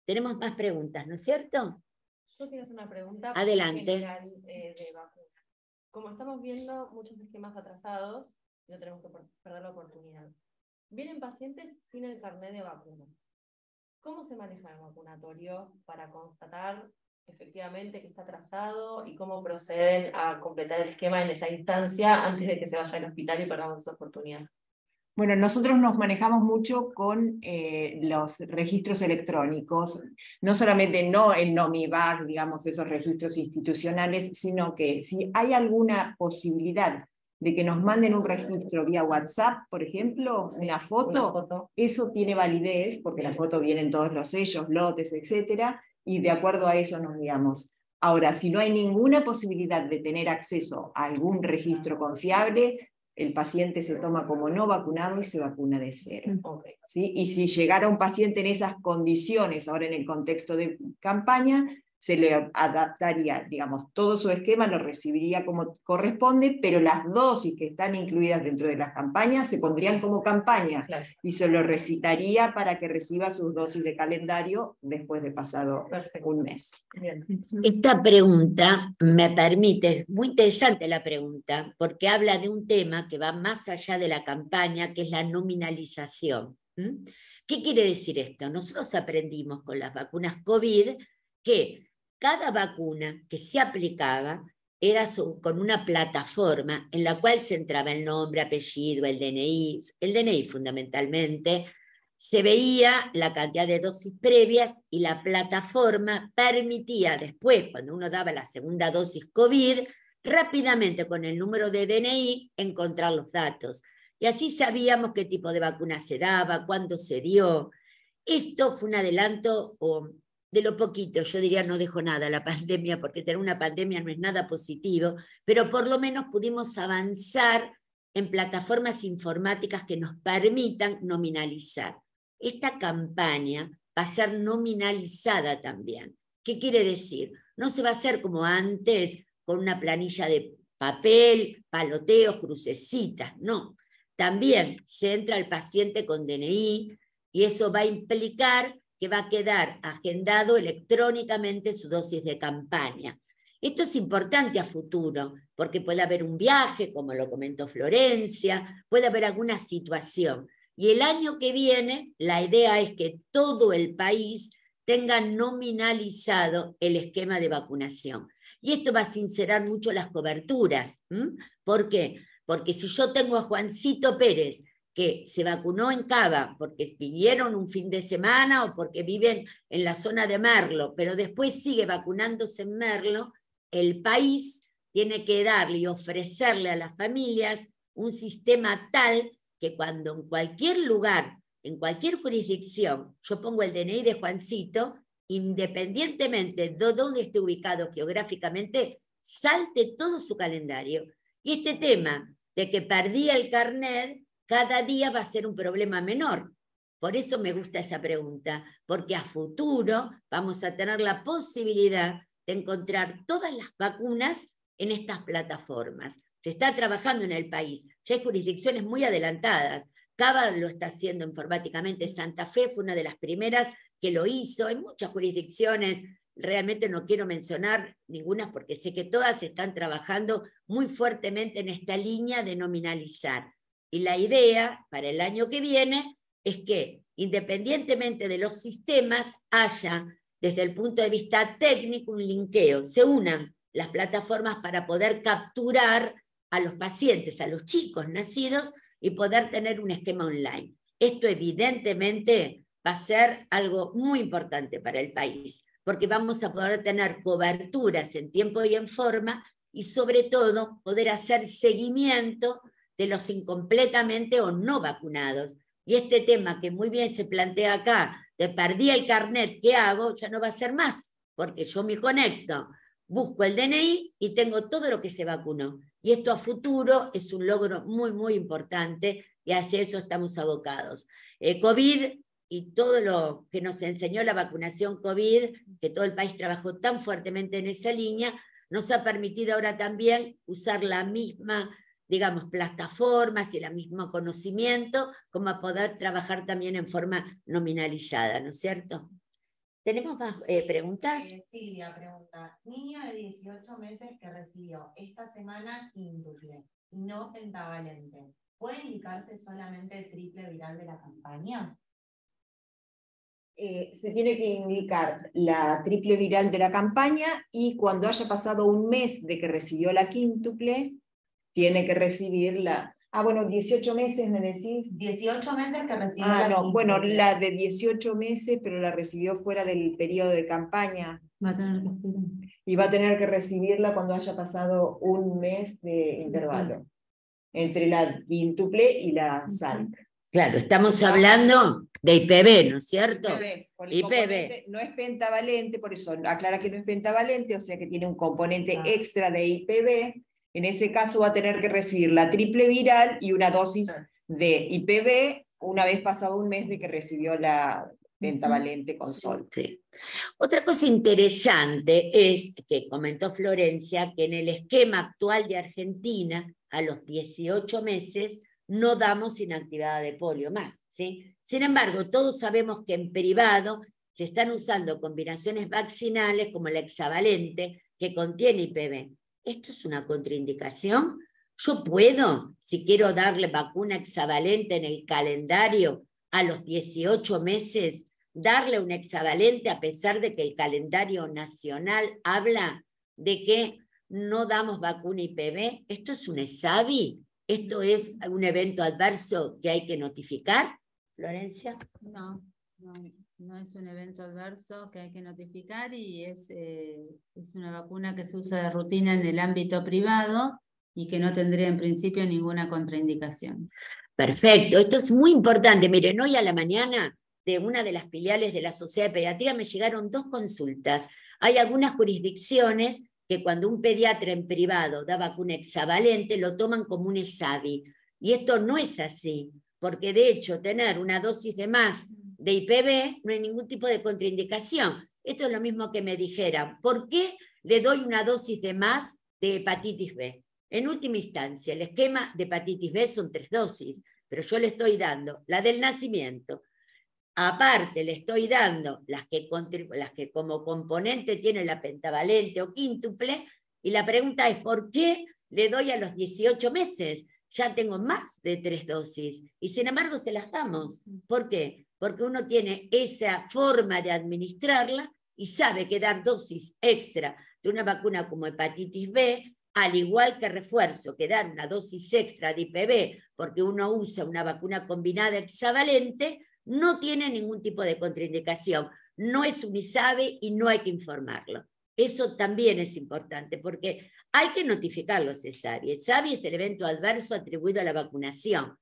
Tenemos más preguntas, ¿no es cierto? Yo quiero hacer una pregunta Adelante. general de vacunas. Como estamos viendo muchos esquemas atrasados, no tenemos que perder la oportunidad. Vienen pacientes sin el carnet de vacuna. ¿Cómo se maneja el vacunatorio para constatar efectivamente que está atrasado y cómo proceden a completar el esquema en esa instancia antes de que se vaya al hospital y perdamos esa oportunidad? Bueno, nosotros nos manejamos mucho con los registros electrónicos, no solamente no el NOMIVAC, digamos, esos registros institucionales, sino que si hay alguna posibilidad de que nos manden un registro vía WhatsApp, por ejemplo, una foto, eso tiene validez, porque la foto viene en todos los sellos, lotes, etcétera, y de acuerdo a eso nos guiamos. Ahora, si no hay ninguna posibilidad de tener acceso a algún registro confiable, el paciente se toma como no vacunado y se vacuna de cero. Okay. ¿Sí? Y si llegara un paciente en esas condiciones, ahora en el contexto de campaña, se le adaptaría, digamos, todo su esquema lo recibiría como corresponde, pero las dosis que están incluidas dentro de las campañas se pondrían como campaña, Claro. y se lo recitaría para que reciba sus dosis de calendario después de pasado un mes. Bien. Esta pregunta me permite, es muy interesante la pregunta, porque habla de un tema que va más allá de la campaña, que es la nominalización. ¿Mm? ¿Qué quiere decir esto? Nosotros aprendimos con las vacunas COVID que cada vacuna que se aplicaba era con una plataforma en la cual se entraba el nombre, apellido, el DNI fundamentalmente, se veía la cantidad de dosis previas y la plataforma permitía después, cuando uno daba la segunda dosis COVID, rápidamente con el número de DNI encontrar los datos. Y así sabíamos qué tipo de vacuna se daba, cuándo se dio. Esto fue un adelanto de lo poquito, yo diría no dejó nada la pandemia, porque tener una pandemia no es nada positivo, pero por lo menos pudimos avanzar en plataformas informáticas que nos permitan nominalizar. Esta campaña va a ser nominalizada también. ¿Qué quiere decir? No se va a hacer como antes, con una planilla de papel, paloteos, crucecitas, no. También se entra el paciente con DNI y eso va a implicar que va a quedar agendado electrónicamente su dosis de campaña. Esto es importante a futuro, porque puede haber un viaje, como lo comentó Florencia, puede haber alguna situación. Y el año que viene, la idea es que todo el país tenga nominalizado el esquema de vacunación. Y esto va a sincerar mucho las coberturas. ¿Por qué? Porque si yo tengo a Juancito Pérez, que se vacunó en Cava porque vinieron un fin de semana o porque viven en la zona de Merlo, pero después sigue vacunándose en Merlo, el país tiene que darle y ofrecerle a las familias un sistema tal que cuando en cualquier lugar, en cualquier jurisdicción, yo pongo el DNI de Juancito, independientemente de dónde esté ubicado geográficamente, salte todo su calendario. Y este tema de que perdí el carnet, cada día va a ser un problema menor. Por eso me gusta esa pregunta, porque a futuro vamos a tener la posibilidad de encontrar todas las vacunas en estas plataformas. Se está trabajando en el país, ya hay jurisdicciones muy adelantadas. Cava lo está haciendo informáticamente, Santa Fe fue una de las primeras que lo hizo, hay muchas jurisdicciones, realmente no quiero mencionar ninguna porque sé que todas están trabajando muy fuertemente en esta línea de nominalizar. Y la idea para el año que viene es que, independientemente de los sistemas, haya, desde el punto de vista técnico, un linkeo, se unan las plataformas para poder capturar a los pacientes, a los chicos nacidos, y poder tener un esquema online. Esto evidentemente va a ser algo muy importante para el país, porque vamos a poder tener coberturas en tiempo y en forma, y sobre todo poder hacer seguimiento de los incompletamente o no vacunados. Y este tema que muy bien se plantea acá, de perdí el carnet, ¿qué hago? Ya no va a ser más, porque yo me conecto, busco el DNI y tengo todo lo que se vacunó. Y esto a futuro es un logro muy, muy importante y hacia eso estamos abocados. COVID y todo lo que nos enseñó la vacunación COVID, que todo el país trabajó tan fuertemente en esa línea, nos ha permitido ahora también usar la misma, digamos, plataformas y el mismo conocimiento como a poder trabajar también en forma nominalizada, ¿no es cierto? ¿Tenemos más preguntas? Silvia pregunta, niña de 18 meses que recibió esta semana quíntuple y no pentavalente, ¿puede indicarse solamente triple viral de la campaña? Se tiene que indicar la triple viral de la campaña y cuando haya pasado un mes de que recibió la quíntuple, tiene que recibir la... Ah, bueno, 18 meses me decís. 18 meses que recibió la quíntuple. No, bueno, la de 18 meses, pero la recibió fuera del periodo de campaña. Va a tener que esperar. Y va a tener que recibirla cuando haya pasado un mes de intervalo entre la quíntuple y la SALC. Claro, estamos hablando de IPV, ¿no es cierto? IPV. No es pentavalente, por eso aclara que no es pentavalente, o sea que tiene un componente extra de IPV. En ese caso va a tener que recibir la triple viral y una dosis de IPV una vez pasado un mes de que recibió la pentavalente con sol. Sí. Otra cosa interesante es que comentó Florencia que en el esquema actual de Argentina, a los 18 meses, no damos inactividad de polio más, ¿sí? Sin embargo, todos sabemos que en privado se están usando combinaciones vaccinales como el hexavalente, que contiene IPV. ¿Esto es una contraindicación? ¿Yo puedo, si quiero darle vacuna hexavalente en el calendario a los 18 meses, darle un hexavalente a pesar de que el calendario nacional habla de que no damos vacuna IPV? ¿Esto es un ESAVI? ¿Esto es un evento adverso que hay que notificar, Florencia? No, no es un evento adverso que hay que notificar y es una vacuna que se usa de rutina en el ámbito privado y que no tendría en principio ninguna contraindicación. Perfecto, esto es muy importante. Miren, hoy a la mañana de una de las filiales de la Sociedad de Pediatría me llegaron 2 consultas. Hay algunas jurisdicciones que cuando un pediatra en privado da vacuna hexavalente lo toman como un ESAVI. Y esto no es así, porque de hecho tener una dosis de más de IPV no hay ningún tipo de contraindicación. Esto es lo mismo que me dijeran, ¿por qué le doy una dosis de más de hepatitis B? En última instancia, el esquema de hepatitis B son 3 dosis, pero yo le estoy dando la del nacimiento. Aparte, le estoy dando las que como componente tiene la pentavalente o quíntuple, y la pregunta es, ¿por qué le doy a los 18 meses? Ya tengo más de 3 dosis, y sin embargo se las damos. ¿Por qué? Porque uno tiene esa forma de administrarla y sabe que dar dosis extra de una vacuna como hepatitis B, al igual que refuerzo, que dar una dosis extra de IPV, porque uno usa una vacuna combinada hexavalente, no tiene ningún tipo de contraindicación. No es un ISAVI y no hay que informarlo. Eso también es importante, porque hay que notificar los ESAVI. El ESAVI es el evento adverso atribuido a la vacunación,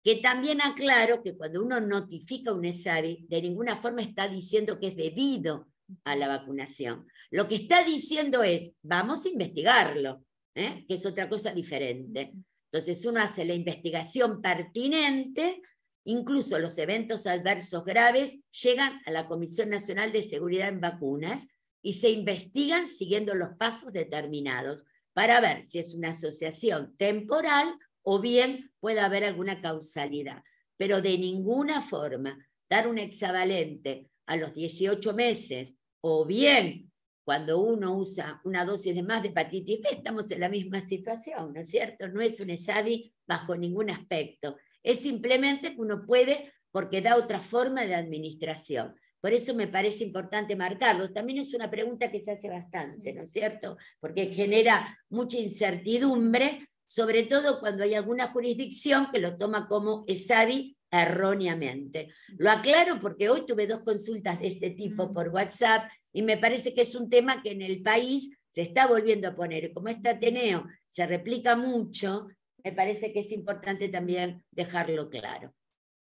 que también aclaro que cuando uno notifica un ESAVI, de ninguna forma está diciendo que es debido a la vacunación. Lo que está diciendo es, vamos a investigarlo, que es otra cosa diferente. Entonces uno hace la investigación pertinente, incluso los eventos adversos graves llegan a la Comisión Nacional de Seguridad en Vacunas y se investigan siguiendo los pasos determinados para ver si es una asociación temporal o bien puede haber alguna causalidad. Pero de ninguna forma dar un hexavalente a los 18 meses o bien cuando uno usa una dosis de más de hepatitis B, estamos en la misma situación, ¿no es cierto? No es un ESAVI bajo ningún aspecto. Es simplemente que uno puede, porque da otra forma de administración. Por eso me parece importante marcarlo. También es una pregunta que se hace bastante, ¿no es cierto? Porque genera mucha incertidumbre, sobre todo cuando hay alguna jurisdicción que lo toma como ESAVI erróneamente. Lo aclaro porque hoy tuve 2 consultas de este tipo por WhatsApp y me parece que es un tema que en el país se está volviendo a poner. Como este Ateneo se replica mucho, me parece que es importante también dejarlo claro.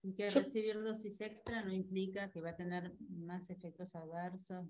Y que recibir dosis extra no implica que va a tener más efectos adversos.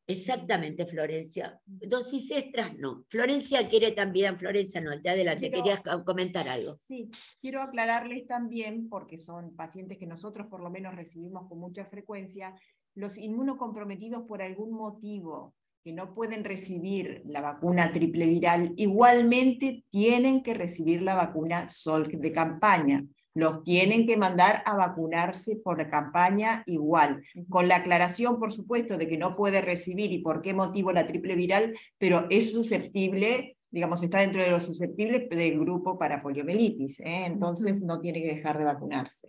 Exactamente, Florencia. Dosis extras no. Florencia quiere también, Florencia no, te adelante, querías comentar algo. Sí, quiero aclararles también, porque son pacientes que nosotros por lo menos recibimos con mucha frecuencia, los inmunocomprometidos por algún motivo que no pueden recibir la vacuna triple viral, igualmente tienen que recibir la vacuna Salk de campaña. Los tienen que mandar a vacunarse por la campaña igual, con la aclaración, por supuesto, de que no puede recibir y por qué motivo la triple viral, pero es susceptible, digamos, está dentro de los susceptibles del grupo para poliomielitis, entonces no tiene que dejar de vacunarse.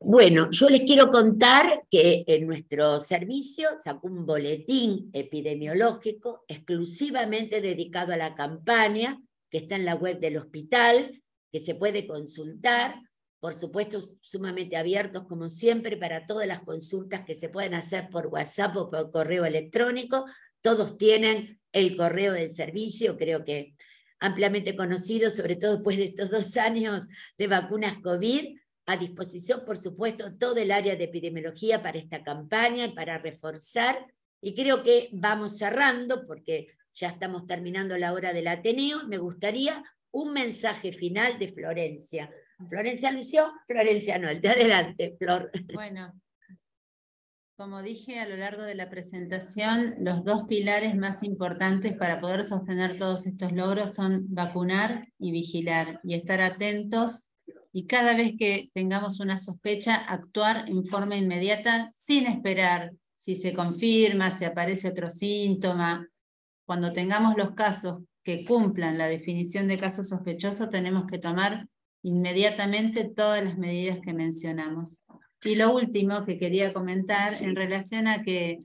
Bueno, yo les quiero contar que en nuestro servicio sacó un boletín epidemiológico exclusivamente dedicado a la campaña, que está en la web del hospital, que se puede consultar. Por supuesto, sumamente abiertos, como siempre, para todas las consultas que se pueden hacer por WhatsApp o por correo electrónico. Todos tienen el correo del servicio, creo que ampliamente conocido, sobre todo después de estos 2 años de vacunas COVID. A disposición, por supuesto, todo el área de epidemiología para esta campaña y para reforzar. Y creo que vamos cerrando, porque ya estamos terminando la hora del Ateneo. Me gustaría un mensaje final de Florencia. Florencia Lucio, Florencia Noel, te adelante, Flor. Bueno, Como dije a lo largo de la presentación, los dos pilares más importantes para poder sostener todos estos logros son vacunar y vigilar, y estar atentos, y cada vez que tengamos una sospecha, actuar en forma inmediata sin esperar si se confirma, si aparece otro síntoma. Cuando tengamos los casos que cumplan la definición de caso sospechoso, tenemos que tomar inmediatamente todas las medidas que mencionamos. Y lo último que quería comentar, en relación a que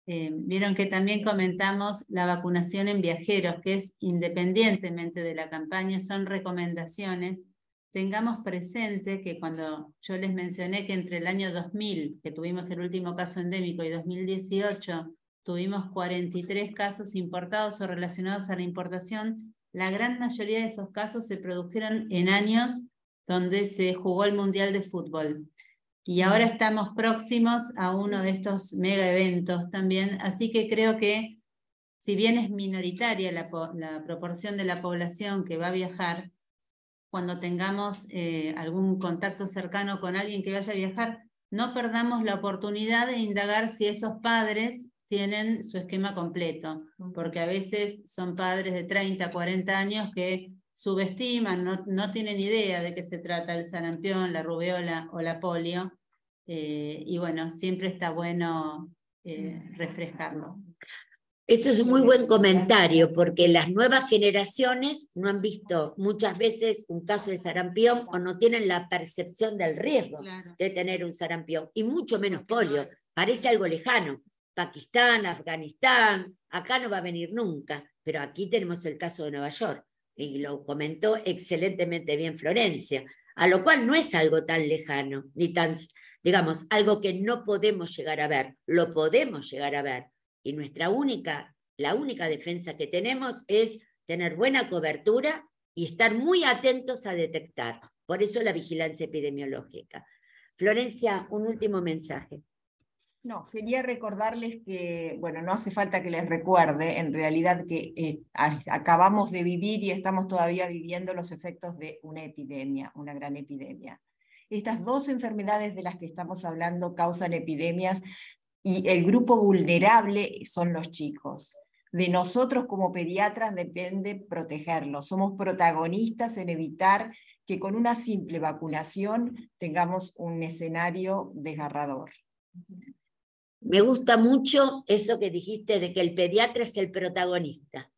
vieron que también comentamos la vacunación en viajeros, que es independientemente de la campaña, son recomendaciones. Tengamos presente que cuando yo les mencioné que entre el año 2000, que tuvimos el último caso endémico, y 2018, tuvimos 43 casos importados o relacionados a la importación, la gran mayoría de esos casos se produjeron en años donde se jugó el Mundial de Fútbol. Y ahora estamos próximos a uno de estos mega eventos también, así que creo que si bien es minoritaria la proporción de la población que va a viajar, cuando tengamos algún contacto cercano con alguien que vaya a viajar, no perdamos la oportunidad de indagar si esos padres tienen su esquema completo, porque a veces son padres de 30, 40 años que subestiman, no tienen idea de qué se trata el sarampión, la rubiola o la polio, y bueno, siempre está bueno refrescarlo. Eso es un muy buen comentario, porque las nuevas generaciones no han visto muchas veces un caso de sarampión o no tienen la percepción del riesgo de tener un sarampión, y mucho menos polio. Parece algo lejano. Pakistán, Afganistán, acá no va a venir nunca, pero aquí tenemos el caso de Nueva York, y lo comentó excelentemente bien Florencia, a lo cual no es algo tan lejano, ni tan, digamos, algo que no podemos llegar a ver, lo podemos llegar a ver. Y la única defensa que tenemos es tener buena cobertura y estar muy atentos a detectar. Por eso la vigilancia epidemiológica. Florencia, un último mensaje. No, quería recordarles que, bueno, no hace falta que les recuerde, en realidad que acabamos de vivir y estamos todavía viviendo los efectos de una epidemia, una gran epidemia. Estas dos enfermedades de las que estamos hablando causan epidemias, y el grupo vulnerable son los chicos. De nosotros como pediatras depende protegerlos. Somos protagonistas en evitar que con una simple vacunación tengamos un escenario desgarrador. Me gusta mucho eso que dijiste de que el pediatra es el protagonista.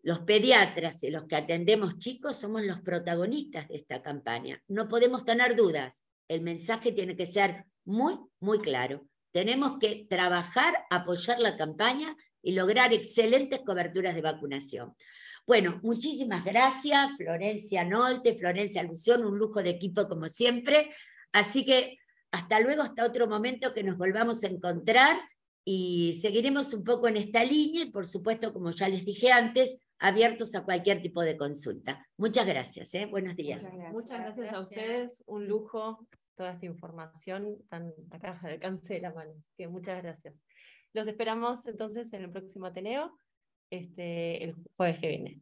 Los pediatras y los que atendemos chicos somos los protagonistas de esta campaña. No podemos tener dudas. El mensaje tiene que ser muy, muy claro. Tenemos que trabajar, apoyar la campaña y lograr excelentes coberturas de vacunación. Bueno, muchísimas gracias, Florencia Nolte, Florencia Alución, un lujo de equipo como siempre. Así que hasta luego, hasta otro momento que nos volvamos a encontrar, y seguiremos un poco en esta línea y, por supuesto, como ya les dije antes, abiertos a cualquier tipo de consulta. Muchas gracias. Buenos días. Muchas gracias a ustedes, un lujo toda esta información tan acá al alcance de la mano. Así que muchas gracias. Los esperamos entonces en el próximo Ateneo, el jueves que viene.